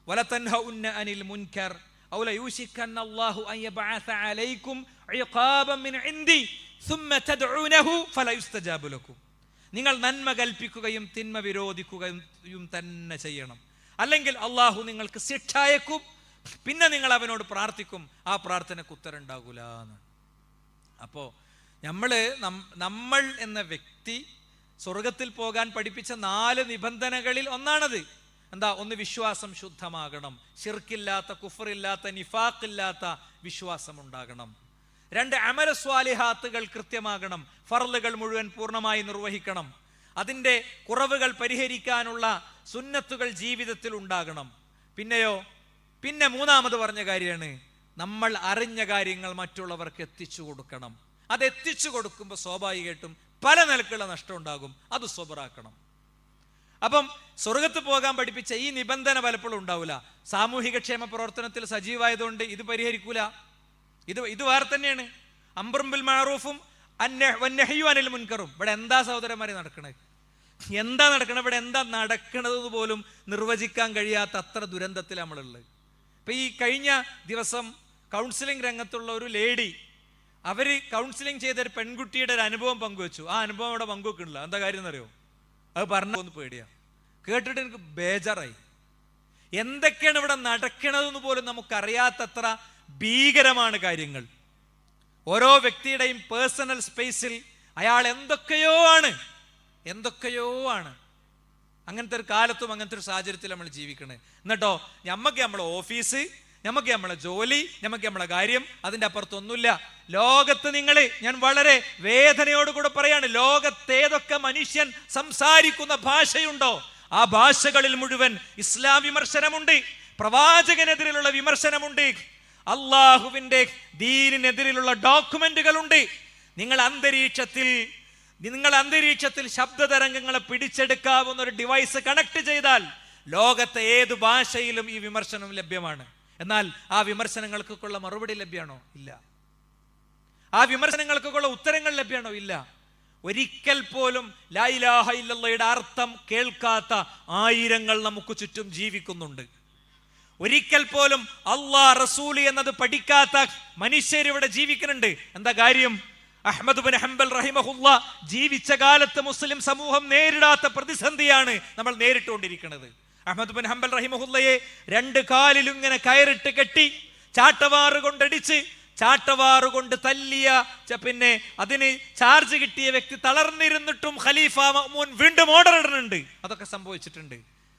വലതൻഹൗന്ന അനിൽ മുൻകർ ഔ ലയൂശിക്കന്ന അല്ലാഹു അൻ യബഅസ അലൈക്കും ഇഖാബൻ മിൻ ഇൻദി സുമ്മ തദ്ഉനഹു ഫലയുസ്തജാബു ലക്കും. നിങ്ങൾ നന്മ കൽപ്പിക്കുകയും തിന്മ വിരോധിക്കുകയും തന്നെ ചെയ്യണം, അല്ലെങ്കിൽ അള്ളാഹു നിങ്ങൾക്ക് ശിക്ഷ അയക്കും, പിന്നെ നിങ്ങൾ അവനോട് പ്രാർത്ഥിക്കും, ആ പ്രാർത്ഥനയ്ക്ക് ഉത്തരം ഉണ്ടാകൂല എന്ന്. അപ്പോൾ നമ്മൾ എന്ന വ്യക്തി സ്വർഗത്തിൽ പോകാൻ പഠിപ്പിച്ച 4 നിബന്ധനകളിൽ ഒന്നാണത്. എന്താ? ഒന്ന്, വിശ്വാസം ശുദ്ധമാകണം, ശിർക്കില്ലാത്ത, കുഫറില്ലാത്ത, നിഫാഖില്ലാത്ത വിശ്വാസം ഉണ്ടാകണം. 2, അമല സ്വാലിഹാത്തുകൾ കൃത്യമാകണം, ഫർളുകൾ മുഴുവൻ പൂർണ്ണമായി നിർവഹിക്കണം, അതിൻ്റെ കുറവുകൾ പരിഹരിക്കാനുള്ള സുന്നത്തുകൾ ജീവിതത്തിൽ ഉണ്ടാകണം. പിന്നെ 3ാമത് പറഞ്ഞ കാര്യമാണ്, നമ്മൾ അറിഞ്ഞ കാര്യങ്ങൾ മറ്റുള്ളവർക്ക് എത്തിച്ചു കൊടുക്കണം. അത് എത്തിച്ചു കൊടുക്കുമ്പോൾ സ്വാഭാവികമായിട്ടും പല നിലക്കുള്ള നഷ്ടം ഉണ്ടാകും. അത് സ്വബറാക്കണം. അപ്പം സ്വർഗത്ത് പോകാൻ പഠിപ്പിച്ച ഈ നിബന്ധന പലപ്പോഴും ഉണ്ടാവില്ല. സാമൂഹിക ക്ഷേമ പ്രവർത്തനത്തിൽ സജീവമായതുകൊണ്ട് ഇത് പരിഹരിക്കൂല. ഇത് വേറെ തന്നെയാണ്. അംറും ബിൽ മഅറൂഫും വന്നഹ്യു അനിൽ മുൻകറും. ഇവിടെ എന്താ സഹോദരന്മാരെ നടക്കണത്? എന്താ നടക്കണത്? ഇവിടെ എന്താ നടക്കണത് പോലും നിർവചിക്കാൻ കഴിയാത്ത അത്ര ദുരന്തത്തിൽ നമ്മളുള്ളത്. ഇപ്പം ഈ കഴിഞ്ഞ ദിവസം കൗൺസിലിംഗ് രംഗത്തുള്ള ഒരു ലേഡി, അവർ കൗൺസിലിംഗ് ചെയ്ത ഒരു പെൺകുട്ടിയുടെ ഒരു അനുഭവം പങ്കുവെച്ചു. ആ അനുഭവം ഇവിടെ പങ്കുവെക്കണില്ല. എന്താ കാര്യം എന്നറിയോ? അത് പറഞ്ഞു പേടിയാ. കേട്ടിട്ട് എനിക്ക് ബേജാറായി. എന്തൊക്കെയാണ് ഇവിടെ നടക്കണതെന്ന് പോലും നമുക്കറിയാത്തത്ര ഭീകരമാണ് കാര്യങ്ങൾ. ഓരോ വ്യക്തിയുടെയും പേഴ്സണൽ സ്പേസിൽ അയാൾ എന്തൊക്കെയോ ആണ്. അങ്ങനത്തെ ഒരു കാലത്തും അങ്ങനത്തെ ഒരു സാഹചര്യത്തിൽ നമ്മൾ ജീവിക്കണേ. എന്നിട്ടോ നമുക്ക് നമ്മളെ ഓഫീസ്, നമുക്ക് നമ്മളെ ജോലി, നമുക്ക് നമ്മളെ കാര്യം, അതിൻ്റെ അപ്പുറത്തൊന്നുമില്ല. ലോകത്ത് ഞാൻ വളരെ വേദനയോടുകൂടെ പറയാണ്, ലോകത്തേതൊക്കെ മനുഷ്യൻ സംസാരിക്കുന്ന ഭാഷയുണ്ടോ ആ ഭാഷകളിൽ മുഴുവൻ ഇസ്ലാം വിമർശനമുണ്ട്, പ്രവാചകനെതിരെയുള്ള വിമർശനമുണ്ട്, അള്ളാഹുവിന്റെ ദീനിനെതിരെയുള്ള ഡോക്യുമെന്റുകളുണ്ട്. നിങ്ങൾ അന്തരീക്ഷത്തിൽ ശബ്ദതരംഗങ്ങളെ പിടിച്ചെടുക്കാവുന്ന ഒരു ഡിവൈസ് കണക്ട് ചെയ്താൽ ലോകത്തെ ഏത് ഭാഷയിലും ഈ വിമർശനം ലഭ്യമാണ്. എന്നാൽ ആ വിമർശനങ്ങൾക്കുള്ള മറുപടി ലഭ്യമാണോ? ഇല്ല. ആ വിമർശനങ്ങൾക്കുള്ള ഉത്തരങ്ങൾ ലഭ്യമാണോ? ഇല്ല. ഒരിക്കൽ പോലും ലാ ഇലാഹ ഇല്ലല്ലാഹയുടെ അർത്ഥം കേൾക്കാത്ത ആയിരങ്ങൾ നമുക്ക് ചുറ്റും ജീവിക്കുന്നുണ്ട്. ഒരിക്കൽ പോലും അള്ളാഹ് റസൂൽ എന്നത് പഠിക്കാത്ത മനുഷ്യരിവിടെ ജീവിക്കുന്നുണ്ട്. എന്താ കാര്യം? അഹ്മദ് ബിൻ ഹംബൽ റഹിമഹുല്ല ജീവിച്ച കാലത്ത് മുസ്ലിം സമൂഹം നേരിടാത്ത പ്രതിസന്ധിയാണ് നമ്മൾ നേരിട്ടുകൊണ്ടിരിക്കുന്നത്. അഹ്മദ് ബിൻ ഹംബൽ റഹിമഹുല്ലയെ 2 കാലിലും ഇങ്ങനെ കയറിട്ട് കെട്ടി ചാട്ടവാറ് കൊണ്ടടിച്ച് ചാട്ടവാറ് കൊണ്ട് തല്ലിയ പിന്നെ അതിന് ചാർജ് കിട്ടിയ വ്യക്തി തളർന്നിരുന്നിട്ടും ഖലീഫ മഅ്മൂൻ വീണ്ടും ഓർഡർ ഇടുന്നുണ്ട്. അതൊക്കെ സംഭവിച്ചിട്ടുണ്ട്.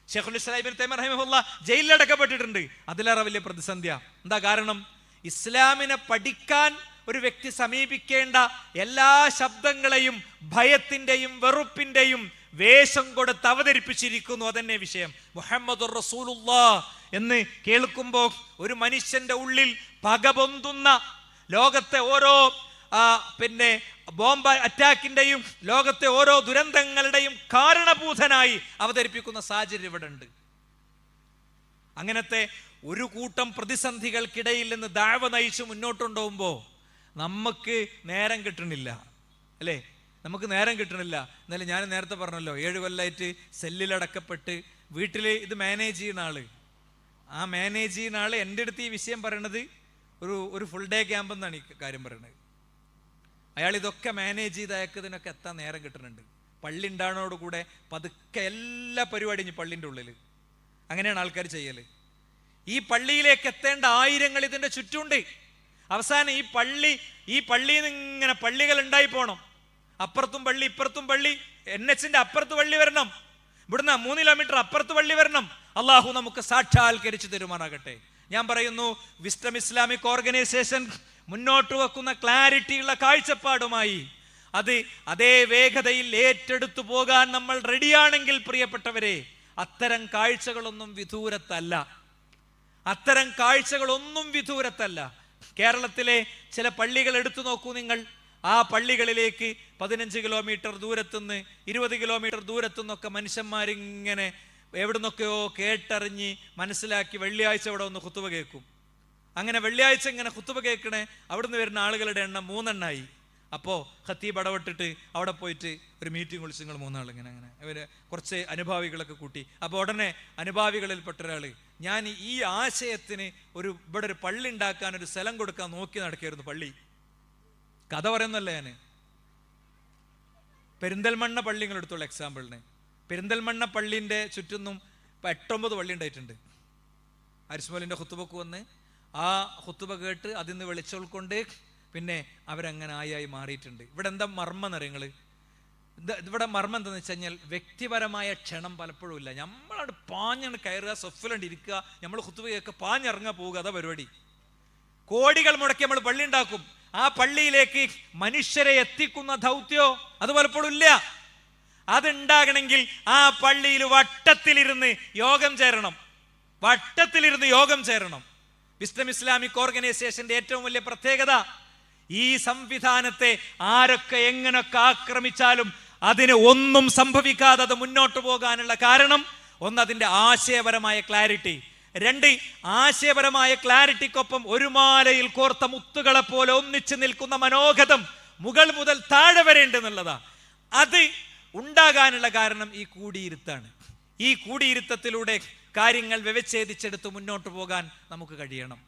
ശൈഖുൽ ഇസ്ലാം ഇബ്നു തൈമിയ്യ റഹിമഹുല്ല ജയിലിലടക്കപ്പെട്ടിട്ടുണ്ട്. അതിലേറെ വലിയ പ്രതിസന്ധിയാ. എന്താ കാരണം? ഇസ്ലാമിനെ പഠിക്കാൻ ഒരു വ്യക്തി സമീപിക്കേണ്ട എല്ലാ ശബ്ദങ്ങളെയും ഭയത്തിന്റെയും വെറുപ്പിന്റെയും വേഷം കൊടുത്ത് അവതരിപ്പിച്ചിരിക്കുന്നു. അതന്നെ വിഷയം. മുഹമ്മദുർ റസൂലുള്ളാഹ് എന്ന് കേൾക്കുമ്പോൾ ഒരു മനുഷ്യന്റെ ഉള്ളിൽ പകപൊന്തുന്ന, ലോകത്തെ ഓരോ പിന്നെ ബോംബ് അറ്റാക്കിന്റെയും ലോകത്തെ ഓരോ ദുരന്തങ്ങളുടെയും കാരണഭൂതനായി അവതരിപ്പിക്കുന്ന സാഹചര്യം ഇവിടെ ഉണ്ട്. അങ്ങനത്തെ ഒരു കൂട്ടം പ്രതിസന്ധികൾക്കിടയിൽ നിന്ന് ദഅവ നയിച്ച് മുന്നോട്ടുണ്ടാവുമ്പോൾ നമുക്ക് നേരം കിട്ടണില്ല, അല്ലേ? നമുക്ക് നേരം കിട്ടണില്ല. എന്നാലും ഞാൻ നേരത്തെ പറഞ്ഞല്ലോ, 7 കൊല്ലമായിട്ട് സെല്ലിലടക്കപ്പെട്ട് വീട്ടിൽ ഇത് മാനേജ് ചെയ്യുന്ന ആള്, ആ മാനേജ് ചെയ്യുന്ന ആള് എൻ്റെ അടുത്ത് ഈ വിഷയം പറയണത് ഒരു ഫുൾ ഡേ ക്യാമ്പ് എന്നാണ് ഈ കാര്യം പറയണത്. അയാൾ ഇതൊക്കെ മാനേജ് ചെയ്ത് അയക്കതിനൊക്കെ എത്താൻ നേരം കിട്ടുന്നുണ്ട്. പള്ളി ഉണ്ടാകുന്നതോടുകൂടെ പതുക്കെ എല്ലാ പരിപാടിയും പള്ളിൻ്റെ ഉള്ളിൽ. അങ്ങനെയാണ് ആൾക്കാർ ചെയ്യല്. ഈ പള്ളിയിലേക്ക് എത്തേണ്ട ആയിരങ്ങൾ ഇതിൻ്റെ ചുറ്റുമുണ്ട്. അവസാനം ഈ പള്ളിയിൽ നിന്ന് ഇങ്ങനെ പള്ളികൾ ഉണ്ടായി പോകണം. അപ്പുറത്തും പള്ളി ഇപ്പുറത്തും പള്ളി, NH-ന്റെ അപ്പുറത്ത് പള്ളി വരണം, ഇവിടുന്ന് 3 കിലോമീറ്റർ അപ്പുറത്ത് പള്ളി വരണം. അള്ളാഹു നമുക്ക് സാക്ഷാത്കരിച്ചു തരുമാറാകട്ടെ. ഞാൻ പറയുന്നു, വിസ്ഡം ഇസ്ലാമിക് ഓർഗനൈസേഷൻ മുന്നോട്ട് വെക്കുന്ന ക്ലാരിറ്റിയുള്ള കാഴ്ചപ്പാടുമായി അതേ വേഗതയിൽ ഏറ്റെടുത്തു പോകാൻ നമ്മൾ റെഡിയാണെങ്കിൽ പ്രിയപ്പെട്ടവരെ, അത്തരം കാഴ്ചകളൊന്നും വിദൂരത്തല്ല. കേരളത്തിലെ ചില പള്ളികൾ എടുത്തു നോക്കൂ നിങ്ങൾ. ആ പള്ളികളിലേക്ക് 15 കിലോമീറ്റർ ദൂരത്തുനിന്ന് 20 കിലോമീറ്റർ ദൂരത്തുനിന്നൊക്കെ മനുഷ്യന്മാരിങ്ങനെ എവിടുന്നൊക്കെയോ കേട്ടറിഞ്ഞ് മനസ്സിലാക്കി വെള്ളിയാഴ്ച അവിടെ ഒന്ന് ഖുതുബ കേൾക്കും. അങ്ങനെ വെള്ളിയാഴ്ച ഇങ്ങനെ ഖുതുബ കേൾക്കണേ, അവിടുന്ന് വരുന്ന ആളുകളുടെ എണ്ണം 3 എണ്ണമായി. അപ്പോൾ ഖത്തീബ് ഇടപെട്ടിട്ട് അവിടെ പോയിട്ട് ഒരു മീറ്റിംഗ് വിളിച്ച് നിങ്ങൾ 3 ആൾ ഇങ്ങനെ ഇവര് കുറച്ച് അനുഭാവികളൊക്കെ കൂട്ടി. അപ്പോൾ ഉടനെ അനുഭാവികളിൽപ്പെട്ട ഒരാൾ, ഞാൻ ഈ ആശയത്തിന് ഇവിടെ ഒരു പള്ളി ഉണ്ടാക്കാൻ ഒരു സ്ഥലം കൊടുക്കാൻ നോക്കി നടക്കായിരുന്നു. പള്ളി കഥ പറയുന്നല്ല ഞാൻ. പെരിന്തൽമണ്ണ പള്ളി നിങ്ങൾ എടുത്തോളൂ എക്സാമ്പിളിന്. പെരിന്തൽമണ്ണ പള്ളിൻ്റെ ചുറ്റുന്നും 8-9 പള്ളി ഉണ്ടായിട്ടുണ്ട്. അരിസ്മോലിൻ്റെ ഖുതുബക്ക് വന്ന് ആ ഖുതുബ കേട്ട് അതിന്ന് വെളിച്ചോൾക്കൊണ്ട് പിന്നെ അവരങ്ങനെ ആയി മാറിയിട്ടുണ്ട്. ഇവിടെ എന്താ മർമ്മം എന്നറിയങ്ങൾ? ഇവിടെ മർമ്മം എന്താണെന്ന് വെച്ച് കഴിഞ്ഞാൽ വ്യക്തിപരമായ ക്ഷണം പലപ്പോഴും ഇല്ല. നമ്മളവിടെ പാഞ്ഞാണ് കയറുക, സൊഫിലണ്ട് ഇരിക്കുക, നമ്മൾ ഖുതുബ കേൾക്കുക, പാഞ്ഞിറങ്ങാൻ പോവുക, അതാ പരിപാടി. കോടികൾ മുടക്കി നമ്മൾ പള്ളി ഉണ്ടാക്കും. ആ പള്ളിയിലേക്ക് മനുഷ്യരെ എത്തിക്കുന്ന ദൗത്യോ അത് പലപ്പോഴും ഇല്ല. അതുണ്ടാകണമെങ്കിൽ ആ പള്ളിയിൽ വട്ടത്തിലിരുന്ന് യോഗം ചേരണം. വിസ്ഡം ഇസ്ലാമിക് ഓർഗനൈസേഷന്റെ ഏറ്റവും വലിയ പ്രത്യേകത, ഈ സംവിധാനത്തെ ആരൊക്കെ എങ്ങനൊക്കെ ആക്രമിച്ചാലും അതിന് ഒന്നും സംഭവിക്കാതെ അത് മുന്നോട്ട് പോകാനുള്ള കാരണം, ഒന്ന് അതിന്റെ ആശയപരമായ ക്ലാരിറ്റി, 2 ആശയപരമായ ക്ലാരിറ്റിക്കൊപ്പം ഒരു മാലയിൽ കോർത്ത മുത്തുകളെ പോലെ ഒന്നിച്ചു നിൽക്കുന്ന മനോഗതം മുകൾ മുതൽ താഴെ വരെ ഉണ്ട് എന്നുള്ളതാ. അത് ഉണ്ടാകാനുള്ള കാരണം ഈ കൂടിയിരുത്താണ്. ഈ കൂടിയിരുത്തത്തിലൂടെ കാര്യങ്ങൾ വ്യവച്ഛേദിച്ചെടുത്ത് മുന്നോട്ട് പോകാൻ നമുക്ക് കഴിയണം.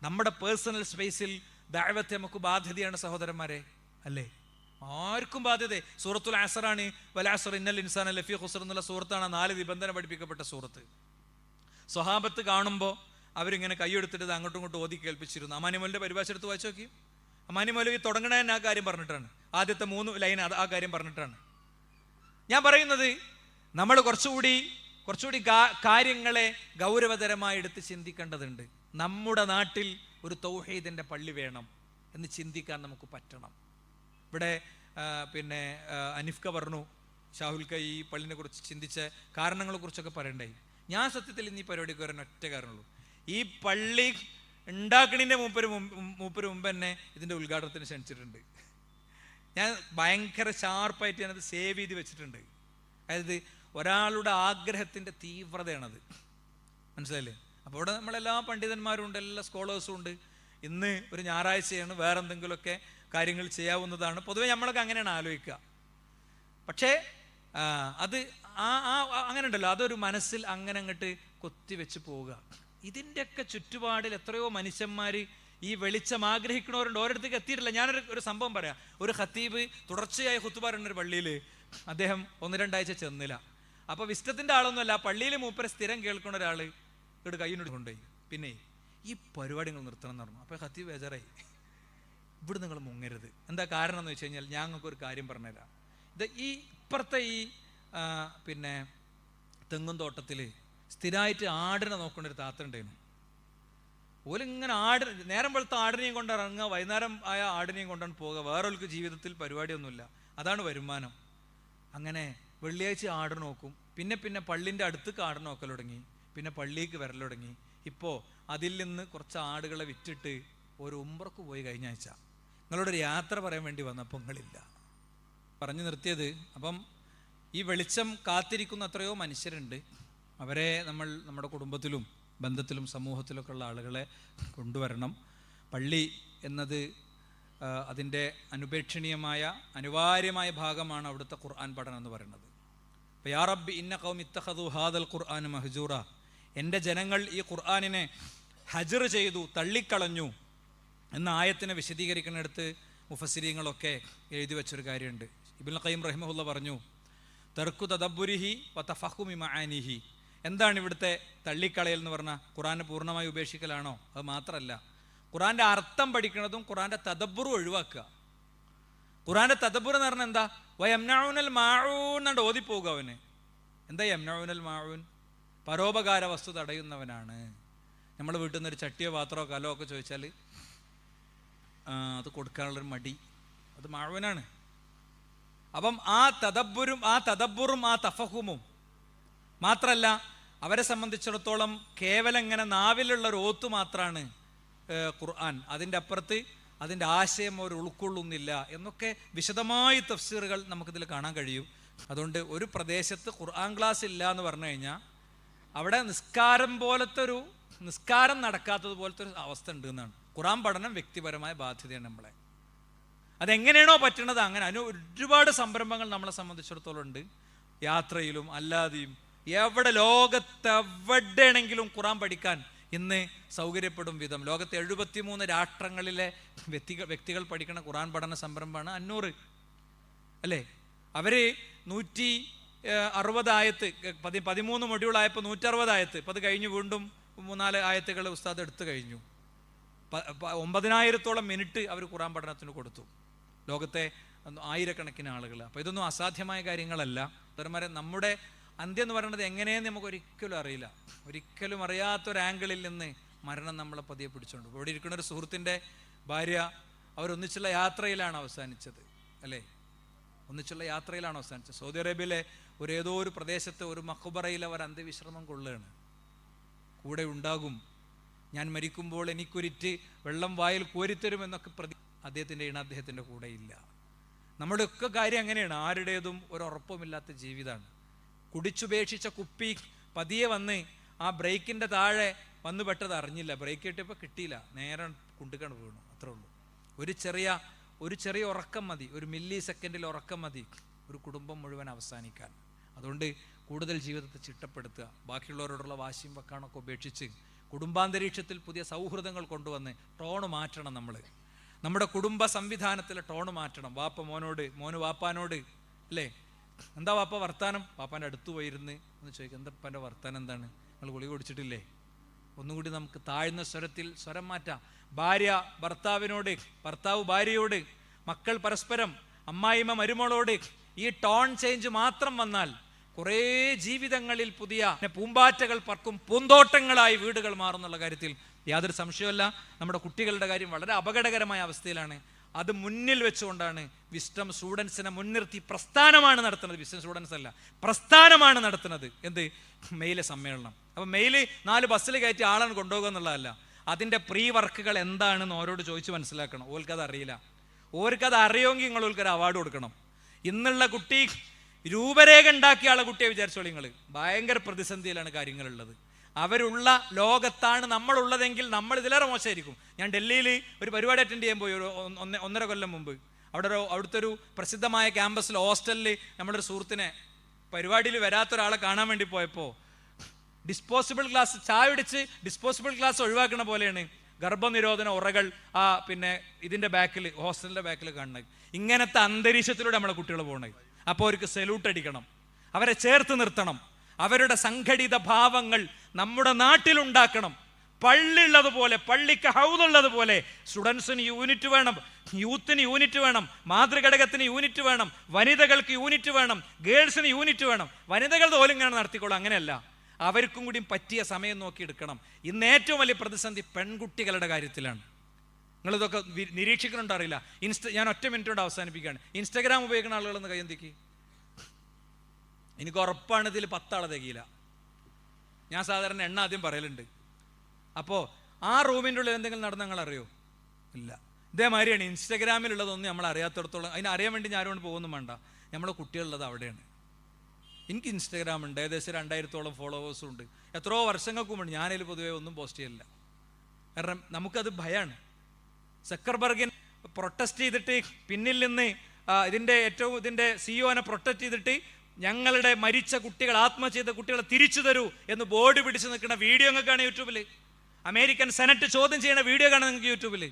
നമ്മുടെ പേഴ്സണൽ സ്പേസിൽ ദഅവത്ത് നമുക്ക് ബാധ്യതയാണ് സഹോദരന്മാരെ, അല്ലേ? ആർക്കും ബാധ്യത. സൂറത്തുൽ അസ്റാണ്, വൽ അസ്ർ ഇന്നൽ ഇൻസാന ലഫീ ഖുസ്ർ എന്നുള്ള സൂറത്താണ് 4 നിബന്ധന പഠിപ്പിക്കപ്പെട്ട സൂറത്ത്. സ്വഹാബത്ത് കാണുമ്പോൾ അവരിങ്ങനെ കൈയെടുത്തിട്ട് അങ്ങോട്ടും ഇങ്ങോട്ടും ഓതി കേൾപ്പിച്ചിരുന്നു. അമാനിമോലിന്റെ പരിഭാഷ എടുത്ത് വായിച്ചു നോക്കി. അമാനിമോലി തുടങ്ങണേ ആ കാര്യം പറഞ്ഞിട്ടാണ്, ആദ്യത്തെ 3 ലൈൻ ആ കാര്യം പറഞ്ഞിട്ടാണ്. ഞാൻ പറയുന്നത്, നമ്മൾ കുറച്ചുകൂടി കാര്യങ്ങളെ ഗൗരവതരമായി എടുത്ത് ചിന്തിക്കേണ്ടതുണ്ട്. നമ്മുടെ നാട്ടിൽ ഒരു തൗഹീദിന്റെ പള്ളി വേണം എന്ന് ചിന്തിക്കാൻ നമുക്ക് പറ്റണം. ഇവിടെ പിന്നെ അനിഫ്ക പറഞ്ഞു, ഷാഹുൽക്ക ഈ പള്ളിനെ കുറിച്ച് ചിന്തിച്ച കാരണങ്ങളെ കുറിച്ചൊക്കെ പറയണ്ടായി. ഞാൻ സത്യത്തിൽ ഇന്ന് ഈ പരിപാടിക്ക് വരാൻ ഒറ്റ കാരണമുള്ളൂ. ഈ പള്ളി ഉണ്ടാക്കണതിൻ്റെ മൂപ്പര് മുമ്പ് തന്നെ ഇതിൻ്റെ ഉദ്ഘാടനത്തിന് ക്ഷണിച്ചിട്ടുണ്ട്. ഞാൻ ഭയങ്കര ഷാർപ്പായിട്ട് ഞാനത് സേവ് ചെയ്ത് വെച്ചിട്ടുണ്ട്. അതായത് ഒരാളുടെ ആഗ്രഹത്തിൻ്റെ തീവ്രതയാണത്, മനസ്സിലായില്ലേ? അപ്പോൾ ഇവിടെ നമ്മളെല്ലാ പണ്ഡിതന്മാരും ഉണ്ട്, എല്ലാ സ്കോളേഴ്സും ഉണ്ട്. ഇന്ന് ഒരു ഞായറാഴ്ചയാണ്, വേറെ എന്തെങ്കിലുമൊക്കെ കാര്യങ്ങൾ ചെയ്യാവുന്നതാണ്. പൊതുവെ നമ്മളൊക്കെ അങ്ങനെയാണ് ആലോചിക്കുക. പക്ഷേ അത് അങ്ങനെ ഉണ്ടല്ലോ, അതൊരു മനസ്സിൽ അങ്ങനെ അങ്ങോട്ട് കൊത്തിവെച്ച് പോവുക. ഇതിൻ്റെയൊക്കെ ചുറ്റുപാടിൽ എത്രയോ മനുഷ്യന്മാർ ഈ വെളിച്ചം ആഗ്രഹിക്കണവരുണ്ട്, ഓരോരുത്തേക്ക് എത്തിയിട്ടില്ല. ഞാനൊരു സംഭവം പറയാം. ഒരു ഖത്തീബ് തുടർച്ചയായി ഖുത്ബ പറയുന്ന ഒരു പള്ളിയിൽ അദ്ദേഹം 1-2 ആഴ്ച ചെന്നില്ല. അപ്പോൾ വിസ്റ്റത്തിൻ്റെ ആളൊന്നുമല്ല, പള്ളിയിൽ മൂപ്പരെ സ്ഥിരം കേൾക്കുന്ന ഒരാൾ ഇവിടെ കയ്യിനോട് കൊണ്ടുപോയി. പിന്നെ ഈ പരിപാടി നിങ്ങൾ നിർത്തണം എന്ന് പറഞ്ഞു. അപ്പോൾ ഖത്തീബ് ബേജാറായി, ഇവിടെ നിങ്ങൾ മുങ്ങരുത്. എന്താ കാരണം എന്ന് വെച്ച് കഴിഞ്ഞാൽ ഞങ്ങൾക്കൊരു കാര്യം പറഞ്ഞുതരാം. ഈ ഇപ്പുറത്തെ ഈ പിന്നെ തെങ്ങും തോട്ടത്തിൽ സ്ഥിരമായിട്ട് ആടിനെ നോക്കേണ്ട ഒരു താത്ത ഉണ്ടായിരുന്നു. ഓലിങ്ങനെ നേരം വെളുത്ത ആടിനെയും കൊണ്ട് ഇറങ്ങുക, വൈകുന്നേരം ആയ ആടിനെയും കൊണ്ടാണ് പോകുക. വേറൊരു ജീവിതത്തിൽ പരിപാടിയൊന്നുമില്ല, അതാണ് വരുമാനം. അങ്ങനെ വെള്ളിയാഴ്ച ആട് നോക്കും, പിന്നെ പള്ളിൻ്റെ അടുത്തേക്ക് ആട് നോക്കൽ തുടങ്ങി, പിന്നെ പള്ളിക്ക് വരൽ തുടങ്ങി. ഇപ്പോൾ അതിൽ നിന്ന് കുറച്ച് ആടുകളെ വിറ്റിട്ട് ഒരു ഉംറക്ക് പോയി കഴിഞ്ഞ ആഴ്ച. നിങ്ങളോടൊരു യാത്ര പറയാൻ വേണ്ടി വന്നപ്പോൾ നിങ്ങളില്ല. പറഞ്ഞു നിർത്തിയത്, അപ്പം ഈ വെളിച്ചം കാത്തിരിക്കുന്ന എത്രയോ മനുഷ്യരുണ്ട്. അവരെ നമ്മുടെ കുടുംബത്തിലും ബന്ധത്തിലും സമൂഹത്തിലൊക്കെ ഉള്ള ആളുകളെ കൊണ്ടുവരണം. പള്ളി എന്നത് അതിൻ്റെ അനുപേക്ഷണീയമായ അനിവാര്യമായ ഭാഗമാണ് അവിടുത്തെ ഖുർആൻ പഠനം എന്ന് പറയുന്നത്. അപ്പോൾ യാ റബ്ബി ഇന്ന ഖൗമി ഇത്തഖദു ഹാദൽ ഖുർആന മഹ്ജൂറ, എൻ്റെ ജനങ്ങൾ ഈ ഖുർആനിനെ ഹജർ ചെയ്തു, തള്ളിക്കളഞ്ഞു എന്ന ആയത്തിനെ വിശദീകരിക്കുന്നിടത്ത് മുഫസ്സിരീങ്ങളൊക്കെ എഴുതി വെച്ചൊരു കാര്യമുണ്ട്. ഇബ്നുൽ ഖയ്യിം റഹിമഹുല്ല പറഞ്ഞു, തർക്കു തദബ്ബുരിഹി വ തഫഹുമി മആനിഹി. എന്താണ് ഇവിടുത്തെ തള്ളിക്കളയൽ എന്ന് പറഞ്ഞാൽ? ഖുർആനെ പൂർണ്ണമായി ഉപേക്ഷിക്കലാണോ? അത് മാത്രമല്ല, ഖുർആന്റെ അർത്ഥം പഠിക്കുന്നതും ഖുർആന്റെ തദബ്ബുറും ഒഴിവാക്കുക. ഖുർആന്റെ തദബ്ബുർ എന്ന് പറഞ്ഞാൽ എന്താ? വയംനഊനൽ മാഊൻ എന്ന് ഓതിപ്പോകുക. അവന് എന്താ യംനഊനൽ മാഊൻ? പരോപകാര വസ്തു തടയുന്നവനാണ്. നമ്മൾ വീട്ടിൽ നിന്ന് ഒരു ചട്ടിയോ പാത്രമോ കലോ ഒക്കെ ചോദിച്ചാൽ അത് കൊടുക്കാനുള്ളൊരു മടി, അത് മാഊനാണ്. അപ്പം ആ തദബ്ബുറും ആ തഫഹുമും മാത്രമല്ല, അവരെ സംബന്ധിച്ചിടത്തോളം കേവലം ഇങ്ങനെ നാവിലുള്ള ഒരു ഓത്ത് മാത്രമാണ് ഖുർആൻ. അതിൻ്റെ അപ്പുറത്ത് അതിൻ്റെ ആശയം അവർ ഉൾക്കൊള്ളുന്നില്ല എന്നൊക്കെ വിശദമായി തഫ്സീറുകൾ നമുക്കിതിൽ കാണാൻ കഴിയും. അതുകൊണ്ട് ഒരു പ്രദേശത്ത് ഖുർആൻ ക്ലാസ് ഇല്ല എന്ന് പറഞ്ഞു കഴിഞ്ഞാൽ അവിടെ നിസ്കാരം നടക്കാത്തത് പോലത്തെ ഒരു അവസ്ഥ ഉണ്ട് എന്നാണ്. ഖുർആൻ പഠനം വ്യക്തിപരമായ ബാധ്യതയാണ് നമ്മളെ. അതെങ്ങനെയാണോ പറ്റുന്നത് അങ്ങനെ. ഒരുപാട് സംരംഭങ്ങൾ നമ്മളെ സംബന്ധിച്ചിടത്തോളം ഉണ്ട്, യാത്രയിലും അല്ലാതെയും. ലോകത്തെവിടെയാണെങ്കിലും ഖുർആൻ പഠിക്കാൻ ഇന്ന് സൗകര്യപ്പെടും വിധം ലോകത്തെ 73 രാഷ്ട്രങ്ങളിലെ വ്യക്തികൾ പഠിക്കുന്ന ഖുർആൻ പഠന സംരംഭമാണ് അന്നൂർ അല്ലേ. അവര് 160 ആയത്ത് 13 മൊഡ്യൂളായപ്പോൾ 160 ആയത്ത്, ഇപ്പം അത് കഴിഞ്ഞു. വീണ്ടും 3-4 ആയത്തുകൾ ഉസ്താദ് എടുത്തു കഴിഞ്ഞു. 9000-ഓളം മിനിറ്റ് അവർ ഖുർആൻ പഠനത്തിന് കൊടുത്തു, ലോകത്തെ ആയിരക്കണക്കിന് ആളുകൾ. അപ്പോൾ ഇതൊന്നും അസാധ്യമായ കാര്യങ്ങളല്ല. ഉത്തരന്മാരെ നമ്മുടെ അന്ത്യം എന്ന് പറയുന്നത് എങ്ങനെയെന്ന് നമുക്ക് ഒരിക്കലും അറിയില്ല. ഒരിക്കലും അറിയാത്തൊരു ആംഗിളിൽ നിന്ന് മരണം നമ്മളെ പതിയെ പിടിച്ചുകൊണ്ട്. ഇവിടെ ഇരിക്കുന്ന ഒരു സുഹൃത്തിൻ്റെ ഭാര്യ അവരൊന്നിച്ചുള്ള യാത്രയിലാണ് അവസാനിച്ചത് അല്ലേ. ഒന്നിച്ചുള്ള യാത്രയിലാണ് അവസാനിച്ചത്. സൗദി അറേബ്യയിലെ ഏതോ ഒരു പ്രദേശത്ത് ഒരു മഖ്ബറയിൽ അവർ അന്ത്യവിശ്രമം കൊള്ളുകയാണ്. കൂടെ ഉണ്ടാകും, ഞാൻ മരിക്കുമ്പോൾ എനിക്കൊരിറ്റ് വെള്ളം വായിൽ കോരിത്തരുമെന്നൊക്കെ അദ്ദേഹത്തിൻ്റെ ഇണ അദ്ദേഹത്തിൻ്റെ കൂടെ ഇല്ല. നമ്മുടെയൊക്കെ കാര്യം അങ്ങനെയാണ്. ആരുടേതും ഒരുറപ്പുമില്ലാത്ത ജീവിതമാണ്. കുടിച്ചുപേക്ഷിച്ച കുപ്പി പതിയെ വന്ന് ആ ബ്രേക്കിൻ്റെ താഴെ വന്നു പെട്ടത് അറിഞ്ഞില്ല. ബ്രേക്ക് കിട്ടിയപ്പോൾ കിട്ടിയില്ല, നേരെ കുണ്ടുകണ് വീണു. അത്രേ ഉള്ളൂ. ഒരു ചെറിയ ഉറക്കം മതി, ഒരു മില്ലി സെക്കൻഡിൽ ഉറക്കം മതി ഒരു കുടുംബം മുഴുവൻ അവസാനിക്കാൻ. അതുകൊണ്ട് കൂടുതൽ ജീവിതത്തെ ചിട്ടപ്പെടുത്തുക, ബാക്കിയുള്ളവരോടുള്ള വാശിയും വെക്കാണൊക്കെ ഉപേക്ഷിച്ച് കുടുംബാന്തരീക്ഷത്തിൽ പുതിയ സൗഹൃദങ്ങൾ കൊണ്ടുവന്ന് ടോണ് മാറ്റണം. നമ്മുടെ കുടുംബ സംവിധാനത്തിലെ ടോണ് മാറ്റണം. വാപ്പ മോനോട്, മോന് വാപ്പാനോട് അല്ലേ, എന്താ വാപ്പ വർത്താനം? വാപ്പാൻ്റെ അടുത്ത് പോയിരുന്ന് ഒന്ന് ചോദിക്കുക, എന്താ എൻ്റെ വർത്താനം എന്താണ്? നിങ്ങൾ ഗുളിക കുടിച്ചിട്ടില്ലേ? ഒന്നുകൂടി നമുക്ക് താഴ്ന്ന സ്വരത്തിൽ സ്വരം മാറ്റാം. ഭാര്യ ഭർത്താവിനോട്, ഭർത്താവ് ഭാര്യയോട്, മക്കൾ പരസ്പരം, അമ്മായിമ്മ മരുമകളോട് ഈ ടോൺ ചേഞ്ച് മാത്രം വന്നാൽ കുറേ ജീവിതങ്ങളിൽ പുതിയ പൂമ്പാറ്റകൾ പറക്കും, പൂന്തോട്ടങ്ങളായി വീടുകൾ മാറുന്നുള്ള കാര്യത്തിൽ യാതൊരു സംശയമല്ല. നമ്മുടെ കുട്ടികളുടെ കാര്യം വളരെ അപകടകരമായ അവസ്ഥയിലാണ്. അത് മുന്നിൽ വെച്ചുകൊണ്ടാണ് വിസ്ഡം സ്റ്റുഡൻസിനെ മുൻനിർത്തി പ്രസ്ഥാനമാണ് നടത്തുന്നത്. വിസ്ഡം സ്റ്റുഡൻസ് അല്ല, പ്രസ്ഥാനമാണ് നടത്തുന്നത്. എന്ത്? മെയിലെ സമ്മേളനം. അപ്പം മെയില് 4 ബസ്സിൽ കയറ്റി ആളാണ് കൊണ്ടുപോകുക എന്നുള്ളതല്ല. അതിൻ്റെ പ്രീ വർക്കുകൾ എന്താണെന്ന് ഓരോട് ചോദിച്ച് മനസ്സിലാക്കണം. ഓൽക്കത് അറിയില്ല. ഓർക്കത് അറിയുമെങ്കിൽ നിങ്ങൾ ഓൽക്കൊരു അവാർഡ് കൊടുക്കണം. ഇന്നുള്ള കുട്ടി രൂപരേഖ ഉണ്ടാക്കിയ ആളെ കുട്ടിയെ വിചാരിച്ചോളി നിങ്ങൾ. ഭയങ്കര പ്രതിസന്ധിയിലാണ് കാര്യങ്ങളുള്ളത്. അവരുള്ള ലോകത്താണ് നമ്മളുള്ളതെങ്കിൽ നമ്മൾ ഇതിലേറെ മോശമായിരിക്കും. ഞാൻ ഡൽഹിയിൽ ഒരു പരിപാടി അറ്റൻഡ് ചെയ്യാൻ പോയി 1.5 കൊല്ലം മുമ്പ്. അവിടുത്തെ ഒരു പ്രസിദ്ധമായ ക്യാമ്പസിൽ ഹോസ്റ്റലിൽ നമ്മളൊരു സുഹൃത്തിനെ പരിപാടിയിൽ വരാത്തൊരാളെ കാണാൻ വേണ്ടി പോയപ്പോൾ ഡിസ്പോസിബിൾ ഗ്ലാസ് ചായ പിടിച്ച് ഡിസ്പോസിബിൾ ഗ്ലാസ് ഒഴിവാക്കണ പോലെയാണ് ഗർഭനിരോധന ഉറകൾ പിന്നെ ഇതിൻ്റെ ബാക്കിൽ, ഹോസ്റ്റലിൻ്റെ ബാക്കിൽ കാണുന്നത്. ഇങ്ങനത്തെ അന്തരീക്ഷത്തിലൂടെ നമ്മളെ കുട്ടികൾ പോകണത്. അപ്പോൾ അവർക്ക് സല്യൂട്ട് അടിക്കണം, അവരെ ചേർത്ത് നിർത്തണം, അവരുടെ സംഘടിത ഭാവങ്ങൾ നമ്മുടെ നാട്ടിലുണ്ടാക്കണം. പള്ളിയുള്ളതുപോലെ, പള്ളിക്ക് ഹൗദുള്ളതുപോലെ സ്റ്റുഡൻസിന് യൂണിറ്റ് വേണം, യൂത്തിന് യൂണിറ്റ് വേണം, മാതൃഘടകത്തിന് യൂണിറ്റ് വേണം, വനിതകൾക്ക് യൂണിറ്റ് വേണം, ഗേൾസിന് യൂണിറ്റ് വേണം. വനിതകൾ പോലും ഇങ്ങനെ നടത്തിക്കോളും, അങ്ങനെയല്ല, അവർക്കും കൂടി പറ്റിയ സമയം നോക്കി എടുക്കണം. ഇന്ന് ഏറ്റവും വലിയ പ്രതിസന്ധി പെൺകുട്ടികളുടെ കാര്യത്തിലാണ്. നിങ്ങളിതൊക്കെ നിരീക്ഷിക്കുന്നുണ്ടോ അറിയില്ല. ഞാൻ ഒറ്റ മിനിറ്റ് കൊണ്ട് അവസാനിപ്പിക്കുകയാണ്. ഇൻസ്റ്റാഗ്രാം ഉപയോഗിക്കുന്ന ആളുകളൊന്ന് കയ്യെന്തിക്ക്. എനിക്ക് ഉറപ്പാണ് ഇതിൽ 10 ആളെ തികയില്ല. ഞാൻ സാധാരണ എണ്ണ ആദ്യം പറയലുണ്ട്. അപ്പോൾ ആ റൂമിൻ്റെ ഉള്ളിൽ എന്തെങ്കിലും നടന്ന് നിങ്ങൾ അറിയോ? ഇല്ല. ഇതേമാതിരിയാണ് ഇൻസ്റ്റാഗ്രാമിലുള്ളതൊന്നും നമ്മൾ അറിയാത്തടത്തോളം, അതിന് അറിയാൻ വേണ്ടി ഞാൻ ആരോട് പോകുന്നു വേണ്ട, നമ്മളെ കുട്ടികളുള്ളത് അവിടെയാണ്. എനിക്ക് ഇൻസ്റ്റാഗ്രാം ഉണ്ട്, ഏകദേശം 2000-ഓളം ഫോളോവേഴ്സും ഉണ്ട്. എത്രയോ വർഷങ്ങൾക്ക് മുമ്പ് ഞാനതിൽ പൊതുവേ ഒന്നും പോസ്റ്റ് ചെയ്യില്ല. കാരണം നമുക്കത് ഭയമാണ്. സക്കർബർഗിൻ പ്രൊട്ടസ്റ്റ് ചെയ്തിട്ട് പിന്നിൽ നിന്ന് ഇതിൻ്റെ സിഇഒനെ പ്രൊട്ടക്ട് ചെയ്തിട്ട് ഞങ്ങളുടെ മരിച്ച കുട്ടികൾ, ആത്മഹത്യ ചെയ്ത കുട്ടികളെ തിരിച്ചു തരൂ എന്ന് ബോർഡ് പിടിച്ച് നിൽക്കുന്ന വീഡിയോ നിങ്ങൾക്കാണ് യൂട്യൂബിൽ. അമേരിക്കൻ സെനറ്റ് ചോദ്യം ചെയ്യുന്ന വീഡിയോ കാണാൻ നിങ്ങൾക്ക് യൂട്യൂബിൽ.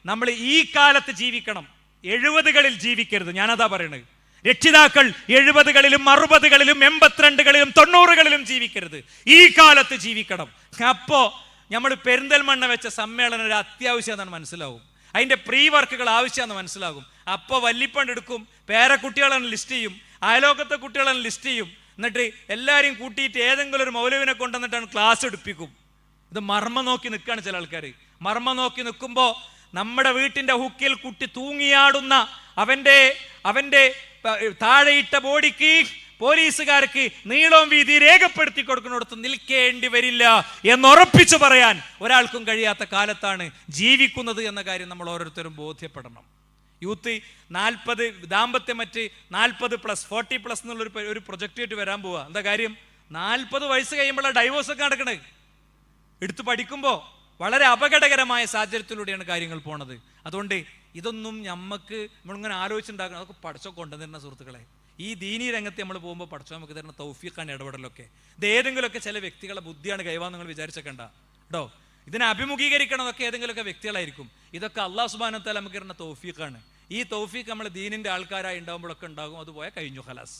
നമ്മൾ ഈ കാലത്ത് ജീവിക്കണം, 70കളിൽ ജീവിക്കരുത്. ഞാനതാ പറയണത്. രക്ഷിതാക്കൾ 70കളിലും 60കളിലും 82കളിലും 90കളിലും ജീവിക്കരുത്, ഈ കാലത്ത് ജീവിക്കണം. അപ്പോൾ നമ്മൾ പെരിന്തൽമണ്ണ വെച്ച സമ്മേളനം ഒരു അത്യാവശ്യമാണെന്ന് മനസ്സിലാവും, അതിൻ്റെ പ്രീ വർക്കുകൾ ആവശ്യമാണെന്ന് മനസ്സിലാകും. അപ്പോൾ വല്ലിപ്പണ്ട് എടുക്കും, പേരക്കുട്ടികളെ ലിസ്റ്റ് ചെയ്യും, അയലോകത്തെ കുട്ടികളെ ലിസ്റ്റ് ചെയ്യും, എന്നിട്ട് എല്ലാവരെയും കൂട്ടിയിട്ട് ഏതെങ്കിലും ഒരു മൗലവിനെ കൊണ്ടുവന്നിട്ടാണ് ക്ലാസ് എടുപ്പിക്കും. ഇത് മർമ്മ നോക്കി നിൽക്കുകയാണ് ചില ആൾക്കാർ. മർമ്മ നോക്കി നിൽക്കുമ്പോൾ നമ്മുടെ വീട്ടിൻ്റെ ഹുക്കിൽ കുട്ടി തൂങ്ങിയാടുന്ന അവൻ്റെ താഴെയിട്ട ബോഡിക്ക് പോലീസുകാർക്ക് നീളവും വീതി രേഖപ്പെടുത്തി കൊടുക്കുന്നിടത്ത് നിൽക്കേണ്ടി വരില്ല എന്നുറപ്പിച്ചു പറയാൻ ഒരാൾക്കും കഴിയാത്ത കാലത്താണ് ജീവിക്കുന്നത് എന്ന കാര്യം നമ്മൾ ഓരോരുത്തരും ബോധ്യപ്പെടണം. യൂത്ത് 40 ദാമ്പത്യം മറ്റ് 40+, 40+ എന്നുള്ളൊരു പ്രൊജക്റ്റായിട്ട് വരാൻ പോവുക. എന്താ കാര്യം? 40 വയസ്സ് കഴിയുമ്പോഴാണ് ഡൈവോഴ്സൊക്കെ നടക്കണത്. എടുത്തു പഠിക്കുമ്പോൾ വളരെ അപകടകരമായ സാഹചര്യത്തിലൂടെയാണ് കാര്യങ്ങൾ പോണത്. അതുകൊണ്ട് ഇതൊന്നും നമ്മളിങ്ങനെ ആലോചിച്ചുണ്ടാക്കണം. അതൊക്കെ പഠിച്ചോ കൊണ്ടുവന്നിരുന്ന സുഹൃത്തുക്കളെ. ഈ ദീനീ രംഗത്ത് നമ്മൾ പോകുമ്പോൾ പഠിച്ചോ നമുക്ക് തരുന്ന തൗഫീഖാണ് ഇടപെടലൊക്കെ. ഇത് ഏതെങ്കിലുമൊക്കെ ചില വ്യക്തികളെ ബുദ്ധിയാണ് കൈവാന്ന് നിങ്ങൾ വിചാരിച്ചേക്കണ്ട കേട്ടോ. ഇതിനെ അഭിമുഖീകരിക്കണതൊക്കെ ഏതെങ്കിലുമൊക്കെ വ്യക്തികളായിരിക്കും. ഇതൊക്കെ അള്ളാഹു സുബ്ഹാനഹു വ തആല നമുക്ക് തരുന്ന തൗഫീഖാണ്. ഈ തൗഫീഖ് നമ്മൾ ദീനിൻ്റെ ആൾക്കാരായി ഉണ്ടാകുമ്പോഴൊക്കെ ഉണ്ടാകും. അതുപോയാൽ കഴിഞ്ഞു, ഖലാസ്.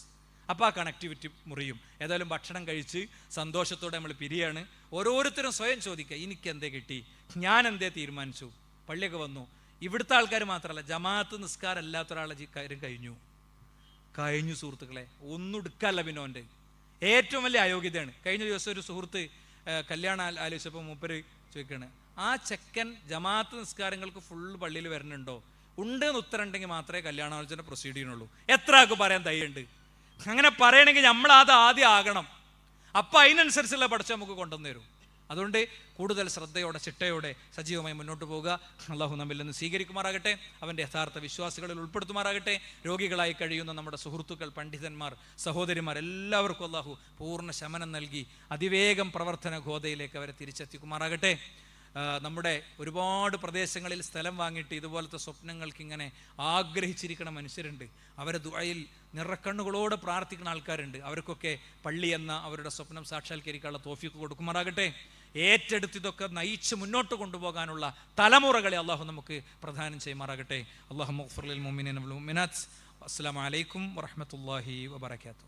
അപ്പോൾ ആ കണക്ടിവിറ്റി മുറിയും. ഏതായാലും ഭക്ഷണം കഴിച്ച് സന്തോഷത്തോടെ നമ്മൾ പിരിയാണ്. ഓരോരുത്തരും സ്വയം ചോദിക്കുക, എനിക്ക് എന്തേ കിട്ടി, ഞാൻ എന്തേ തീരുമാനിച്ചു. പള്ളിയൊക്കെ വന്നു. ഇവിടുത്തെ ആൾക്കാർ മാത്രമല്ല, ജമാഅത്ത് നിസ്കാരം അല്ലാത്ത ഒരാളുടെ കാര്യം കഴിഞ്ഞു സുഹൃത്തുക്കളെ. ഒന്നും എടുക്കാല്ല. പിന്നെ അവൻ്റെ ഏറ്റവും വലിയ അയോഗ്യതയാണ്. കഴിഞ്ഞ ദിവസം ഒരു സുഹൃത്ത് കല്യാണം ആലോചിച്ചപ്പോൾ മൂപ്പര് ചോദിക്കുകയാണ്, ആ ചെക്കൻ ജമാഅത്ത് നിസ്കാരങ്ങൾക്ക് ഫുള്ള് പള്ളിയിൽ വരുന്നുണ്ടോ? ഉണ്ടെന്ന് ഉത്തരം ഉണ്ടെങ്കിൽ മാത്രമേ കല്യാണാലോചന പ്രൊസീഡ് ചെയ്യുന്നുള്ളൂ. എത്ര ആൾക്ക് പറയാൻ ധൈര്യമുണ്ട്? അങ്ങനെ പറയണമെങ്കിൽ നമ്മളത് ആദ്യം ആകണം. അപ്പം അതിനനുസരിച്ചുള്ള പഠിച്ച് നമുക്ക് കൊണ്ടുവന്നു തരും. അതുകൊണ്ട് കൂടുതൽ ശ്രദ്ധയോടെ ചിട്ടയോടെ സജീവമായി മുന്നോട്ട് പോവുക. അള്ളാഹു നമ്മിൽ നിന്ന് സ്വീകരിക്കുമാറാകട്ടെ, അവൻ്റെ യഥാർത്ഥ വിശ്വാസികളിൽ ഉൾപ്പെടുത്തുമാറാകട്ടെ. രോഗികളായി കഴിയുന്ന നമ്മുടെ സുഹൃത്തുക്കൾ, പണ്ഡിതന്മാർ, സഹോദരിമാർ എല്ലാവർക്കും അള്ളാഹു പൂർണ്ണ ശമനം നൽകി അതിവേഗം പ്രവർത്തന ഗോതയിലേക്ക് അവരെ തിരിച്ചെത്തിക്കുമാറാകട്ടെ. നമ്മുടെ ഒരുപാട് പ്രദേശങ്ങളിൽ സ്ഥലം വാങ്ങിയിട്ട് ഇതുപോലത്തെ സ്വപ്നങ്ങൾക്ക് ഇങ്ങനെ ആഗ്രഹിച്ചിരിക്കുന്ന മനുഷ്യരുണ്ട്. അവരെ ദുആയിൽ നിറക്കണ്ണുകളോടെ പ്രാർത്ഥിക്കുന്ന ആൾക്കാരുണ്ട്. അവർക്കൊക്കെ പള്ളി എന്ന അവരുടെ സ്വപ്നം സാക്ഷാത്കരിക്കാനുള്ള തൗഫീഖ് കൊടുക്കുമാറാകട്ടെ. ഏറ്റെടുത്ത് ഇതൊക്കെ നയിച്ച് മുന്നോട്ട് കൊണ്ടുപോകാനുള്ള തലമുറകളെ അള്ളാഹു നമുക്ക് പ്രദാനം ചെയ്യുമാറാകട്ടെ. അല്ലാഹു മഗ്ഫിർ ലിൽ മുഅ്മിനീന വൽ മുഅ്മിനാത്ത്. അസ്സലാമു അലൈക്കും വറഹ്മത്തുള്ളാഹി വബറകാതുഹു.